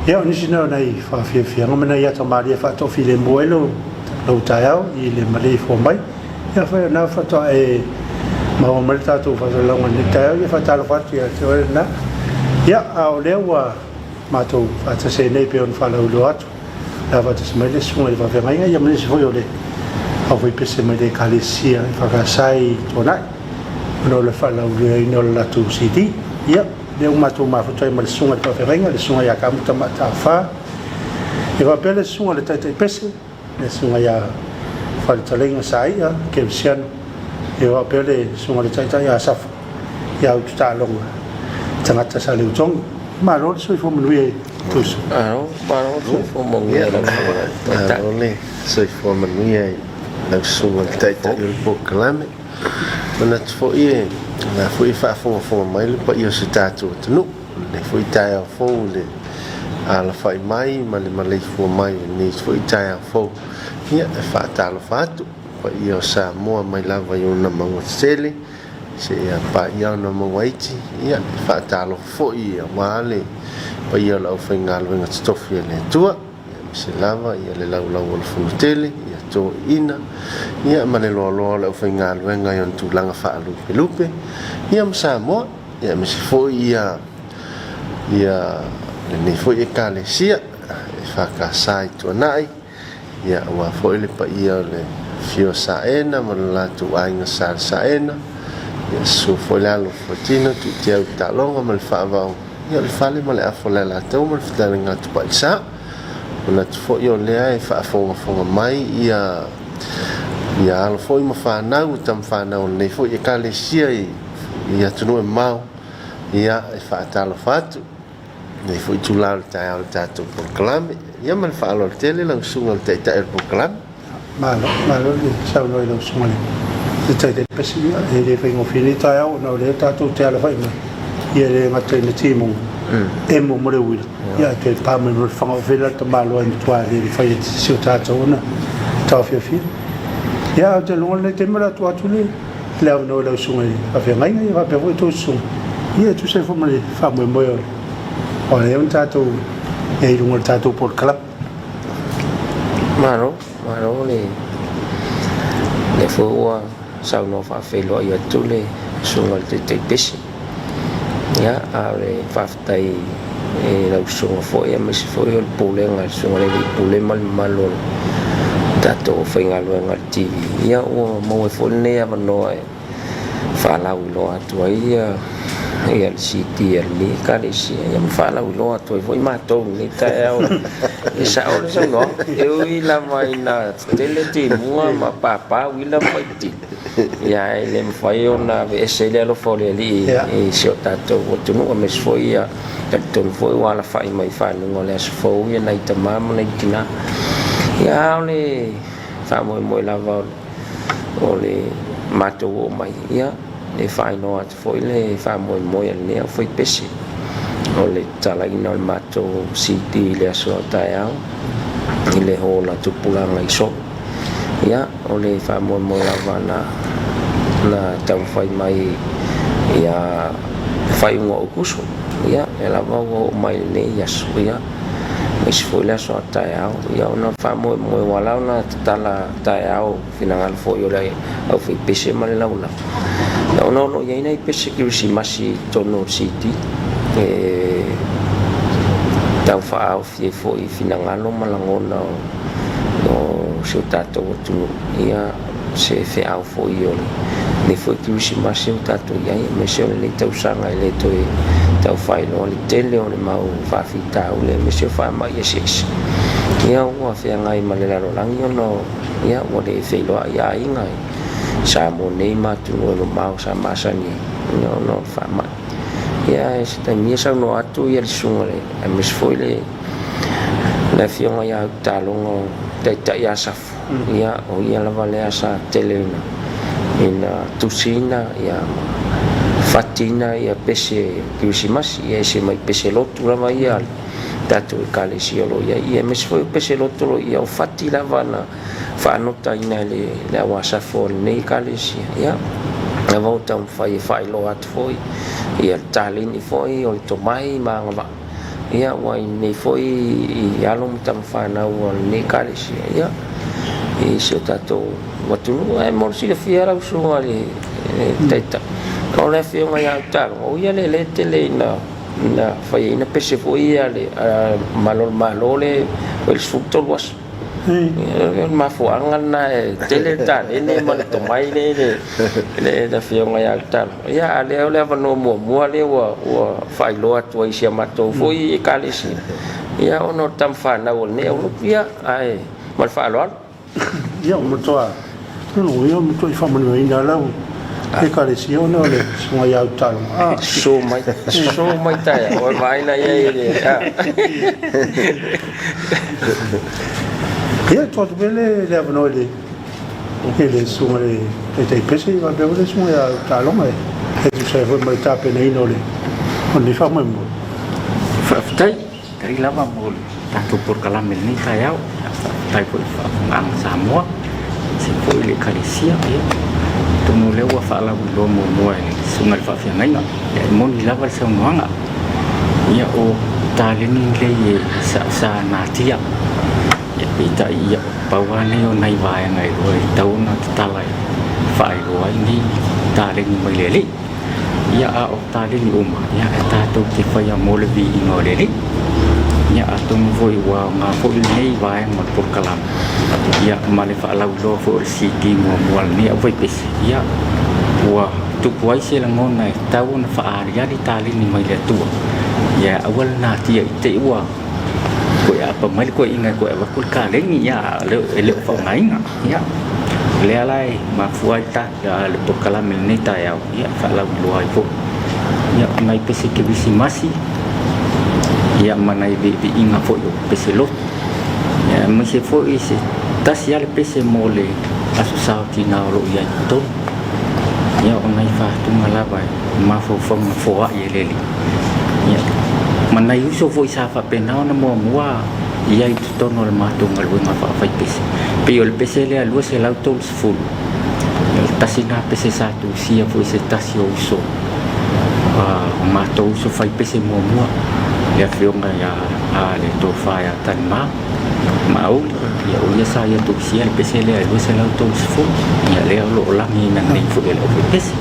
ia o nisi nao nei whawhiawhianga mana ia ta maria whaatofi le moelo lau taiao i le malei fo mai ia whai na whatoa e maua mare tātou whatalango ni taiao ia whatalo whatu ia te oe na ia ao lea ua mātou whatase nei pe on whalau lo atu la whatase mai le sunga i whawhianga ia manisi hoi o le au whai pese mai le kalesia i whakasai tonai no le whalau lea i no le latu CD ia le mātou mawhatai ma le sunga i whawhianga le sunga ia kamuta mata wha e wapea le sunga le taitai pese le sunga ia whalitalenga sa ia ke usiano e wapea le sunga le taitai a safa ia utu tālonga tangata sa le utonga Malo sui fo manui e tusu. Malo sui fo manui e Malo le sui fo manui e lau sunga taita i ripo kalame. Mana tu fo i na fo i whaafonga mai le pa i o se tātou tanu. Le fo i tai au fo le ala whai mai ma le malei fo mai ni fo i tai au fo. Ia e whaatalo whaatu pa i o sa moa mai lava i ona maunga tsele. Se ia pa ia na mawaiti ia whaatalo fo ia wale pa ia lau whaingalo inga stofi le tua se lava ia le lau lau ala funutele ia tō ina ia ma le loa loa lau whaingalo inga yon tūlanga whaalupe lupe ia msa moa ia msi fo ia le ne fo ia kalesia e whakasai tuanai ia ua fo ile pa ia le fio saena ma le latu ainga saena so folalo fotino tu tia talonga mal faavao ia le fale mal afola la tau mal fitala ngatu paisa ona tu fo yo le ai fonga mai ia lo foi ma fa na utam fa na ne fo ia kalesia ia tunu e mau ia e fa talo fatu ne fo tu la ta tu proclame ia mal fa lo tele la sunga ta el proclame malo sa no lo sunga le tai de pesia e le vengo finita au no le tatu te ala fai ia le matai le timo e mo mo le wila ia te pa me no fa vela te malo en toi le fai si tatu ona ta fi ia te lo le te mala tu atu le no lo sunga a fe mai ia va per tu su ia tu se fo mo le fa mo mo o le un tatu e un tatu por club Maro le fo sau no fa felo ia tule sunga te pesi ia ale faftai e la sunga fo ia me se fo il pulenga sunga le pulema malo dato fenga lo nga TV ia o mo fo ne ava no fa la lo atu ia ia siti ali kalesi ia fa la lo atu fo ma to ni ta e sa o sa no eu ila mai na tele ti mua ma papa wila mai ti ia ele fai ona ve sele lo fo le li e sio tato o tu no me fo ia tato fo wala fai mai fa no le fo ia nai ta mama nai kina ia ole fa mo la va ole mato o mai ia e fai no at fo ile fa mo le foi pesi ole tala ina mato city le so taiao ile hola tu pulang ai so ia ole fa mo la vana na tau fai mai ia fai ngo kuso ia ela va mai ne ia so ia mas foi la so taiao ia ona fa mo wala na tala taiao final fo yo le au fi pese mal la una no ia nei pese ki si masi tono city e tau fa au fi fo i finangalo malangona no se tato tu ia se fe au fo io ne fo ki si masi tato ia me se le tau sanga le to tau fai no le tele o le mau fa fi tau le me se fa mai ese ia o fa ngai malela lo langi no ia o le fe lo ia inga sa mo nei ma tu no mau sa masani no fa mai ia esta mia sa no atu ia sungole a mis foile la fiona ia talongo te ia sa ia o ia la vale sa telena ina tusina ia fatina ia pese kisimas ia se mai pese lotu la mai ia tatu kale siolo ia mis foi pese lotu lo ia fati la vana fa nota ina le la wasa for nei kale ia na volta fai lo at foi ia talini foi o to mai manga ia wa nei foi I alo tam fana wa nei kalisi ia I so tato watulu e mo si le fiera usunga le teta ko le fiona ia ta o ia le tele na fai na pese foi ia le malole o sfutto was ma fuanga na tele ta ne ma to mai le da fiona ia ta ia le va no mo le wa fai lo atu sia mato foi kalisi ia ono tam fana o ne o ia ai mal fa lo ia mo toa no ia mo toi fa mo ina la e kalisi ono le so ia ta so mai ta o vai na ia ia to bele le avno le ele so le te pese va be le so ia ta lo mai e tu sai foi mai ta pe nei no le on li fa mo Faftai dari lama mul tanto por kalamel ni tayau tai por ang Samoa se foi le Kalisia ya tu no le wa fa la lo mo sungal fa fia ngai ya mon la va sa nganga ya o talini le sa natia ya pita ya pawane o nai va ngai oi tau na talai fai oi ni talini mai le ya o talini uma ya ta to ki fa ya mo le vi ngoleli ya atung voi wa ma fo nei va ma por kalam ya male fa la lo fo city mo wal ni a voi pes ya wa tu wai se la ngon nai tau na fa ya di talini mai le tu ya awal na ti te wa ko ya pa mai ko inga ko wa kul ka lengi ya le fa ngai nga ya le alai ma fuai ta ya le por kalam ni ta ya fa la lo ai fo ya mai pesi ke bisi masi ya mana bi inga fo yo pesi lo ya mese fo isi tas ya le pesi mole asu sauti na lo ya ton ya onai fa tu mala bai ma fo fo ya leli ya mana yuso fo isa fa pena na mo ya itu ton no ma tu ngal ma fa fa pesi pe yo le pesi le alu se la tol full tasina pesi satu sia fo se tasio uso ma to uso fa pesi mo ya fiona ya le to fa ya tan mau ya uya saya tu sia le pesi le alu se la tol full ya le lo la ni na ni fu le pesi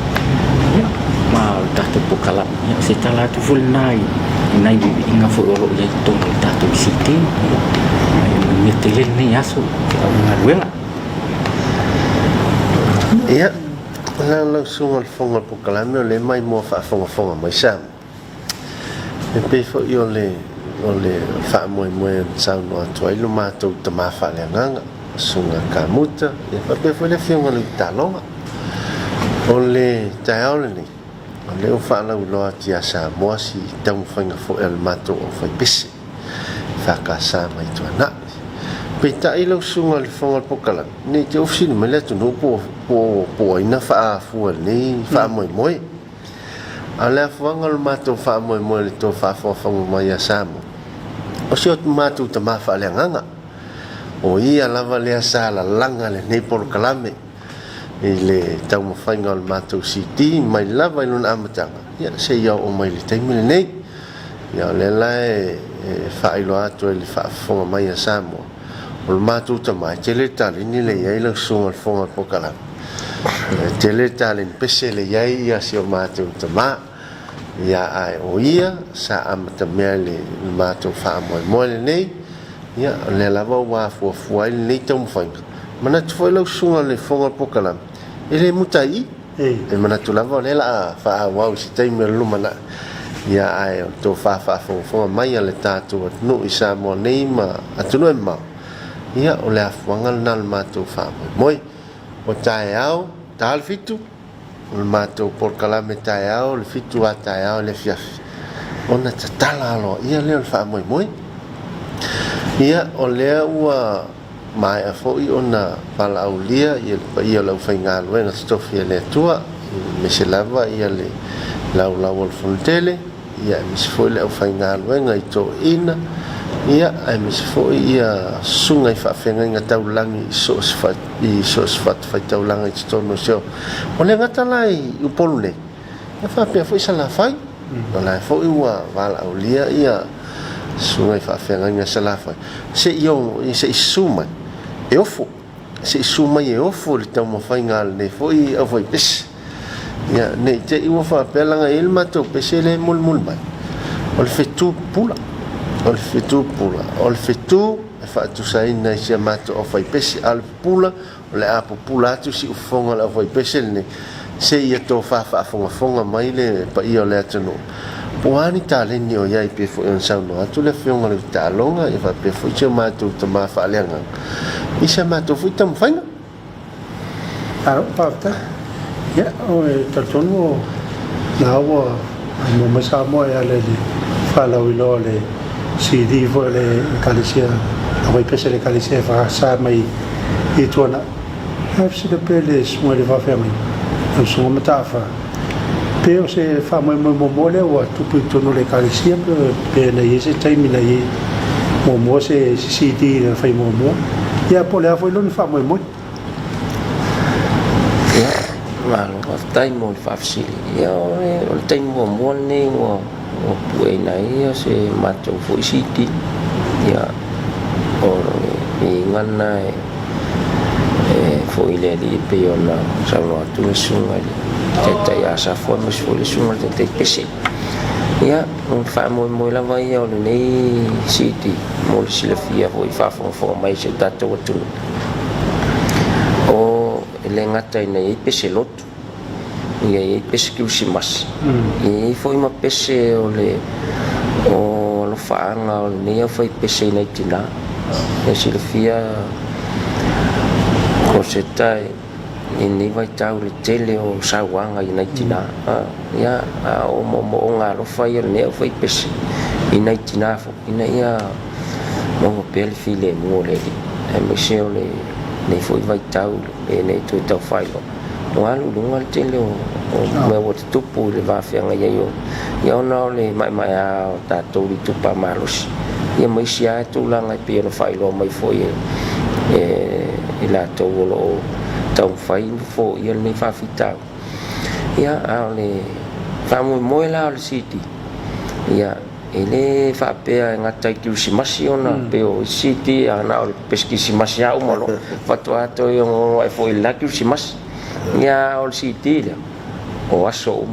ya ma ta tu pokala ya se tala tu full nai inga fu lo ya to ta tu siti ni tele ni asu ngaruenga ya lang sungal fongal pokala me le mai mo fa fonga mai sam e pe fo yo le fa mo sa no to ai lo ma to ma fa le nganga sunga kamuta e fa pe fo le fiona le talonga o le taole ni o le fa la lo ti asa mo si tau fanga fo el mato o fa pisse fa ka sa mai to na pita i lo sunga le fonga pokala ni te ofsin me le tu no po ina fa fu ni fa mo ala fanga le mato fa mo le to fa mai asa mo o si o mato ta ma fa le nganga o ia lava le asa la langa le nei por kalame ile tau mo fanga le mato city mai lava no amatanga ya se ia o mai le taimi le nei ya le lai fa ilo ato le fa fonga mai asa mo o mato ta mai tele tali ni le ia le sunga fonga por kalame tele tali pese le ia si o mato ta ma ya ai o ia sa amata mele mato fa mo le nei ya le lava wa fu ai nei tom fanga mana tu foi lo sunga le fonga pokala ele mutai e mana tu lava le la fa wa si tai me lu mana ya ai to fa fonga mai le tatu no isa mo nei ma atu no ma ya o le fonga nal mato fa mo o tai au tal fitu o mato por kalame taiao le fitu a taiao le fiaf ona tatala lo ia le fa moi ia o le ua mai a foi ona pala aulia ia la fainga lo na stofia le tua me se lava ia le la o fontele ia me se foi le fainga lo ngai to ina ia ai me se foi ia sunga fa fenga nga taulangi so sfat fa taulangi to no so ona ngata lai u polune ia fa pe foi sala fai ona foi ua vala aulia ia sungai whaafenga salafa se suma e ofo se suma e ofo le tau mawhainga le foi a foi pes ia nei te iwa whaapelanga ilma tau pese le mulmul mai o le fetu pula o le fetu e whaatusaina i se mato o fai pese al pula o le apu pula atu si ufonga le fai pese le se ia tō whaafonga mai le pa ia o le atanu Puani taleni o yai pe fo en sauno atu le fionga le talonga e fa pe fo che matu to ma fa lenga isa matu fu tam faina aro pafta ya o tartono na o mo masa mo ya le fa la wilo le si di fo le kalisia a voi pese le kalisia fa sa mai e tona hafsi de peles mo le va fermi non sono metafa Pero se fa mo le o tu no le calcia pe na ese time na ye mo se city na fa mo ya po le foi lo fa mo ya malo aftai mo fa fsi ya o time mo ne o pue na ya se mato foi city ya o ngana foi le di pe ona sa no tu sunga te ya sa fo mo sfole sunga te pese ya un fa mo la vai o nei city mo si le fia voi fa fo mai se dato tu o le ngata nei pese lot ia pese ki usimas e foi uma pese o lo fa nga o nei foi pese nei tina e si le fia kosetai ini vai tau le tele o sawanga ina tina ya o mo nga lo fai ne o fai pes ina tina fo ina ya mo pel file mo le e me se o le foi vai tau e ne tu tau fai lo alu lunga tele o me o tupu le va fianga yo no le mai a ta to li tupa malos ia mai sia tu langa pe no fai lo mai foi e la to lo tau fai fo ia nei fa fita ia ale fa mo la al city ia ele fa pe ngata ki usimasi ona pe o city ana o pesquisi masia o malo fa to ato yo ai fo la ki usimas ia o city o aso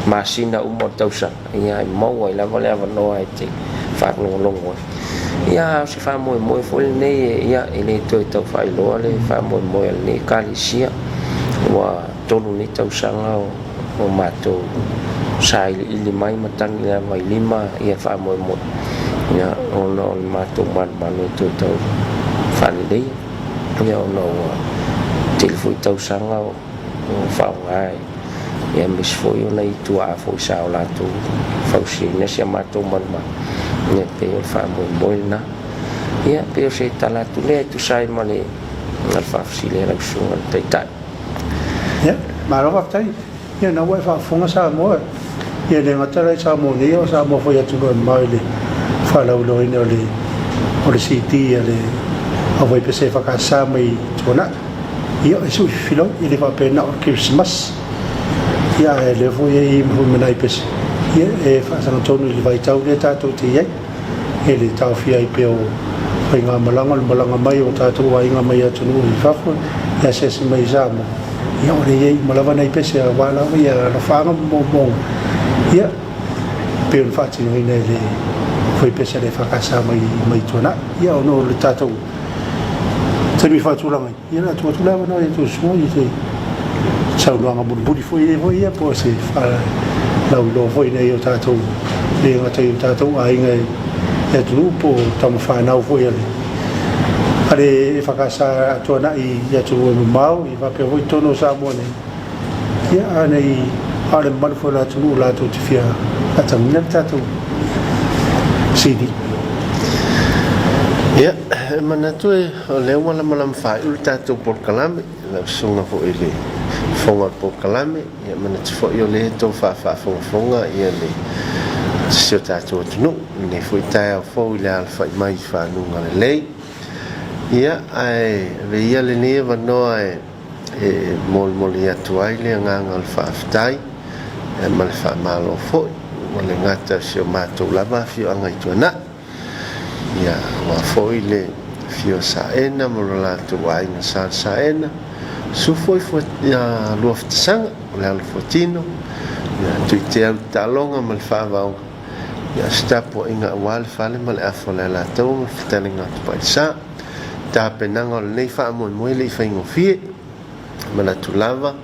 masina mo tausa ia mo ai la vale no ai te fa no longo ia se fa mo fo nei ia ele to fai lo le fa mo le kalisia wa tolu ni tausanga o mato sai ili mai matang ia vai lima ia fa mo ia ono mato man to fa le ia ono telefon tausanga o fa ngai ia mis fo yo nei tu a fo sa la tu fa si ne se mato man ia pe fa mo na ia pe se tala tu le tu sai male al fa si le la su al tai ya ma lo fa tai ia na wa fa fonga sa mo ia le matara sa mo ni o sa mo fo ya tu no mai le fa la lo ina le o le city le a voi pe se fa ka sa mai tona ia su filo ile fa pe na Christmas ia le fo ye mo menai pe ia e fa sa no tonu le vai tau le ta to ti ia ele tau fia i pe o nga malanga mai o tatu wa inga mai atu no i fa fo ya se mai zamo ia o le ye malava nei pe se wala ia la fa mo ia pe un fatti no ina le foi pe se le fa casa mai tona ia o no le tatu se mi fa tu la mai ia la tu la no e tu so i te sau no nga budi foi ia po se fa la lo foi nei o tatu le nga tatu ai ngai e grupo tamo whanau foi ale ale e whakasa atuana i atu e mau i wape hoi tono sa moane ia anei ale marufo la tunu la tu te fia atamina tatu sidi ia manatu e o leo wala malam whai ulu tatu por kalame la sunga fo ele fonga por kalame ia manatu fo i o le to fonga ia le se tato tunu ne foi tai ao fo ile al fai mai fa nunga le lei ia ai veia le ne va no ai mol ia tuai le nganga al fa ftai e mal fa malo fo le ngata sio mātou lava fio angai tuana ia wa foi le fio saena mo la tu ai na saena su foi ia luaftasanga le alfotino ia tu te au talonga mal fava ia stapo inga wal fale mal afole la tau fitalinga paisa ta penanga le fa mo mo le fa ngofie mana tu lava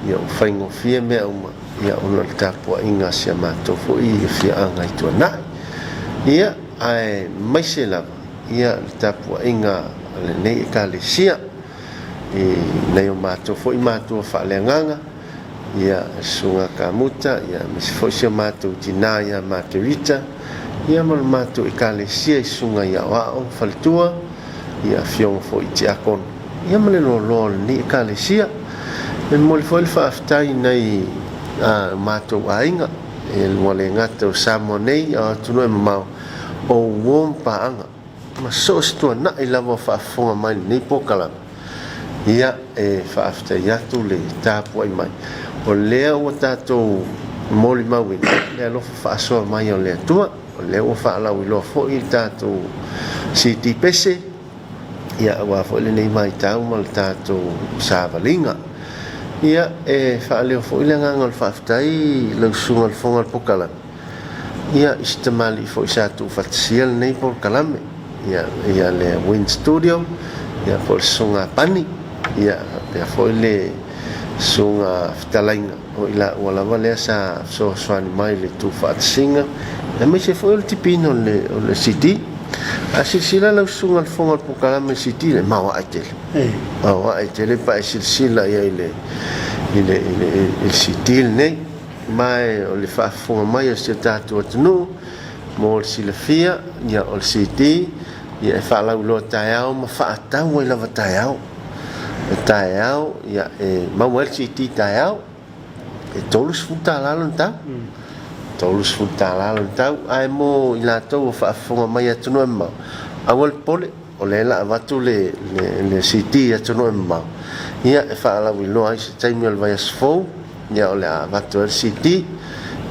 ia fa ngofie me uma ia ona tapo inga sia mato fo i fia anga i tuana ia ai mai se lava ia tapo inga le nei kalesia i nei mato fo i mato fa le nganga ia sunga kamuta ia mis fo sia mato tina ia materita ia mal mato i kalesia i sunga ia wa faltua ia fiong fo i tiakon ia male lo ni kalesia e mo fo il fa aftai nei mato ainga e wale ngata samonei tuno e mau o wom paanga ma so sto na i lava fa fonga mai nei pokala ia e fa aftai atu le tapu ai mai o lea o tato moli maui le lo fa so mai o le tua o le o fa la lo fo il tato si ti pese ia wa fo le nei mai tau mal tato savalinga ia e fa le fo ile nga ngol faftai lo sungal fongal pokala ia istemali fo satu fatsiel nei pokala ia le wind studio ia fo sunga pani ia pe fo le sunga ftalainga o ila wala vale sa so swani mai le tu fatsinga e me se fo il tipino le city a silsila lo sungal fongal pokala me city le mawa atel mawa atel pa silsila ia ile il sitil nei mai o le fa fonga mai se tatu atnu mo sila fia ia o city ia fa la lo taiao ma fa tau ila taiao taiao ia e mau el city taiao e tolus futa la lonta tolus futa la lonta ai mo ila to fa fonga mai atnu ma awal pole o le la vatu le city atnu ma ia e fa la lo ai se taimi al vai asfo ia o le vatu el city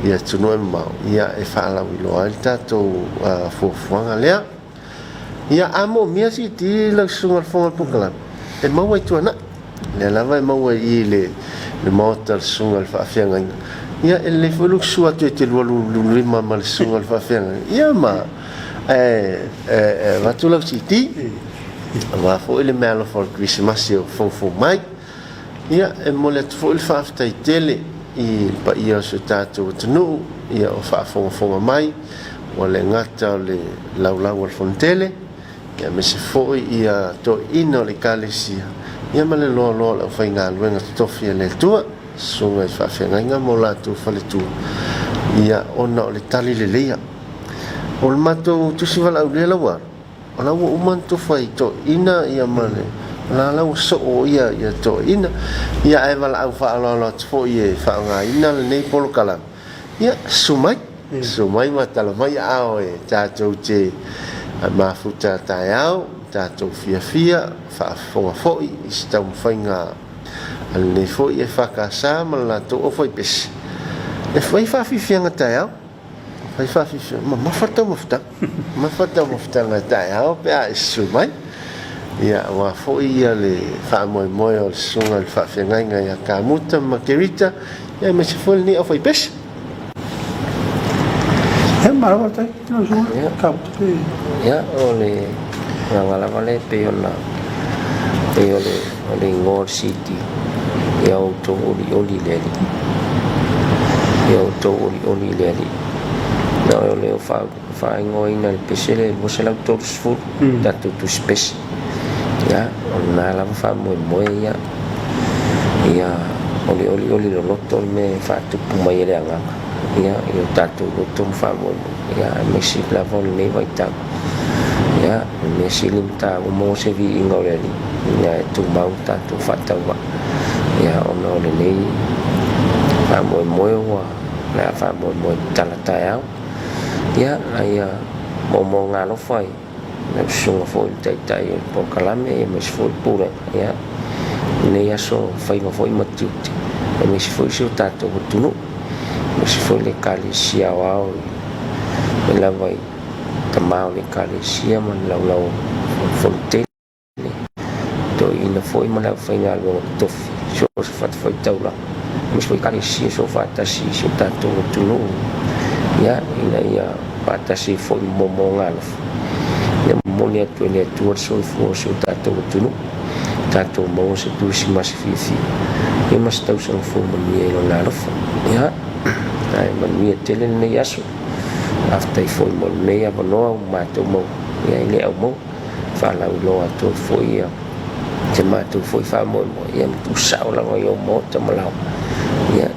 ia atnu ma ia e fa la lo ai tato fo fuanga lea ia amo mia city la sunga fonga pokala e mau ai tuana le lava e mau ai le motor sunga fa fianga ia ele fulu sua te lu lima mal sunga fa fianga ia ma vatu la city va fo ele melo for Christmas io fo mai ia e mole fo il fa sta tele i pa ia so tato tnu ia o fa fo mai wale ngata le laulau al fontele ia me se fo ia to ino le kalesia ia male lo la fa inga luenga tofia le tua sunga i fa fianga mo la tu fa le tu ia ona le tali le leia o le mato tu si vala le lawa ona wo manto fai to ina ia male la so ia to ina ia e vala au fa lo fo ia fa nga ina le nei polo kala ia sumai matala mai ao e tatou te mafuta taiao tatou fia fa fonga foi sta un fainga al nei foi e fa casa ma la to o foi pes e foi fa fianga taiao fai fa ma fata mofta nga taiao pe a sumai ia wa foi ia le fa mo o sunga fa fianga ia kamuta makerita ia me se foi ni o foi pes marava tai no so ka ya ole ngala vale pe ona ole ngor city ya o to oli leli na ole fa ngoi na pesele mo se la to sfu da tu spes ya ona la fa mo ya oli lo to me fa tu mai le anga ya yo tatu lutum famo ya mesi plavon ne vai ta ya mesi limta mo se vi ingoreli ya tu mau tatu fatawa ya ono le nei famo mo na famo mo talata ya ya aya mo ngalo fai na sunga fo tai po kalame mes fo pura ya ne ya so fai mo foi matu mes fo so tatu tunu si foi le kalesia wao me la vai tamau le kalesia man lau fonte to ina foi mana fainga lo tofi so fat foi taula mas foi kalesia so fatasi so tato tulu ya ina ya patasi foi momonga ya monia tu le tu so so tato tulu tato mau se tu si mas fifi e mas tau sang fo mani lo na lo ya ai mani tele ne yaso after foi mo ne ya no ma to mo ya ile au mo fa la lo to foi ya te ma tu foi fa mo ya tu sao la yo mo te mo la ya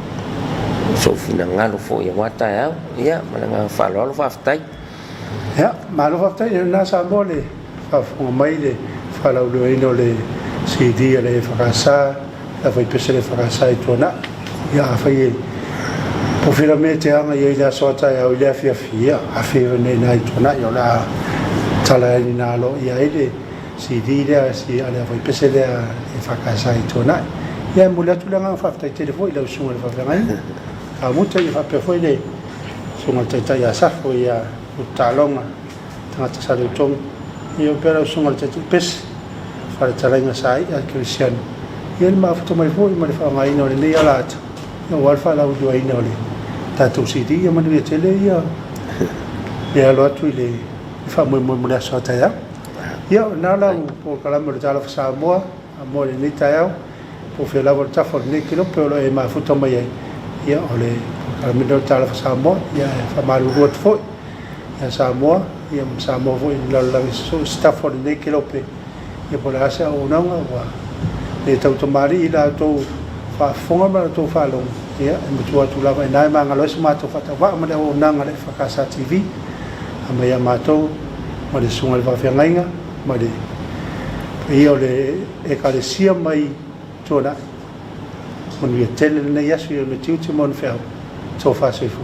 so fina ngalo foi ya wata ya mana fa lo fa after ya ma lo fa after na sa mo le fa fo mai le fa la lo ino le CD le frasa la foi pesele frasa e tona ya foi profilamente anga ye la sota ya ile fia a fia ne na tona yo la tala ni na lo ya ile CD le si ala foi pesele e frasa e tona ya mula tu la fa fa telefone la sunga fa ngai a muta ya fa pe foi le sunga tata ya sa foi ya utalonga tanga sa le tong yo pero sunga tata pes para talenga sai a Cristiano ele ma foto mai foi ma fa mai no le ala no wal fa la u ai no le tatu CD ya ma le tele ya lo tu le fa mo la sota ya na la po kala mo tala fa mo mo le ni ta ya po fe la volta for ne kilo pero e ma foto mai ya ole kala mo tala fa mo ya fa ma lu rot foi ya sa mo foi la so sta for ne kilo pe e por asa o não agora e tau tomari ila to fa fonga ma to fa long ya e tua tu lava nai ma ngalo ma to fa ta wa ma o nanga le fa casa TV ama ya ma to ma le sunga le fa fenga ma le io le e kalesia mai tona mon vi tele ne yasu le tiu mon fa to fa se fu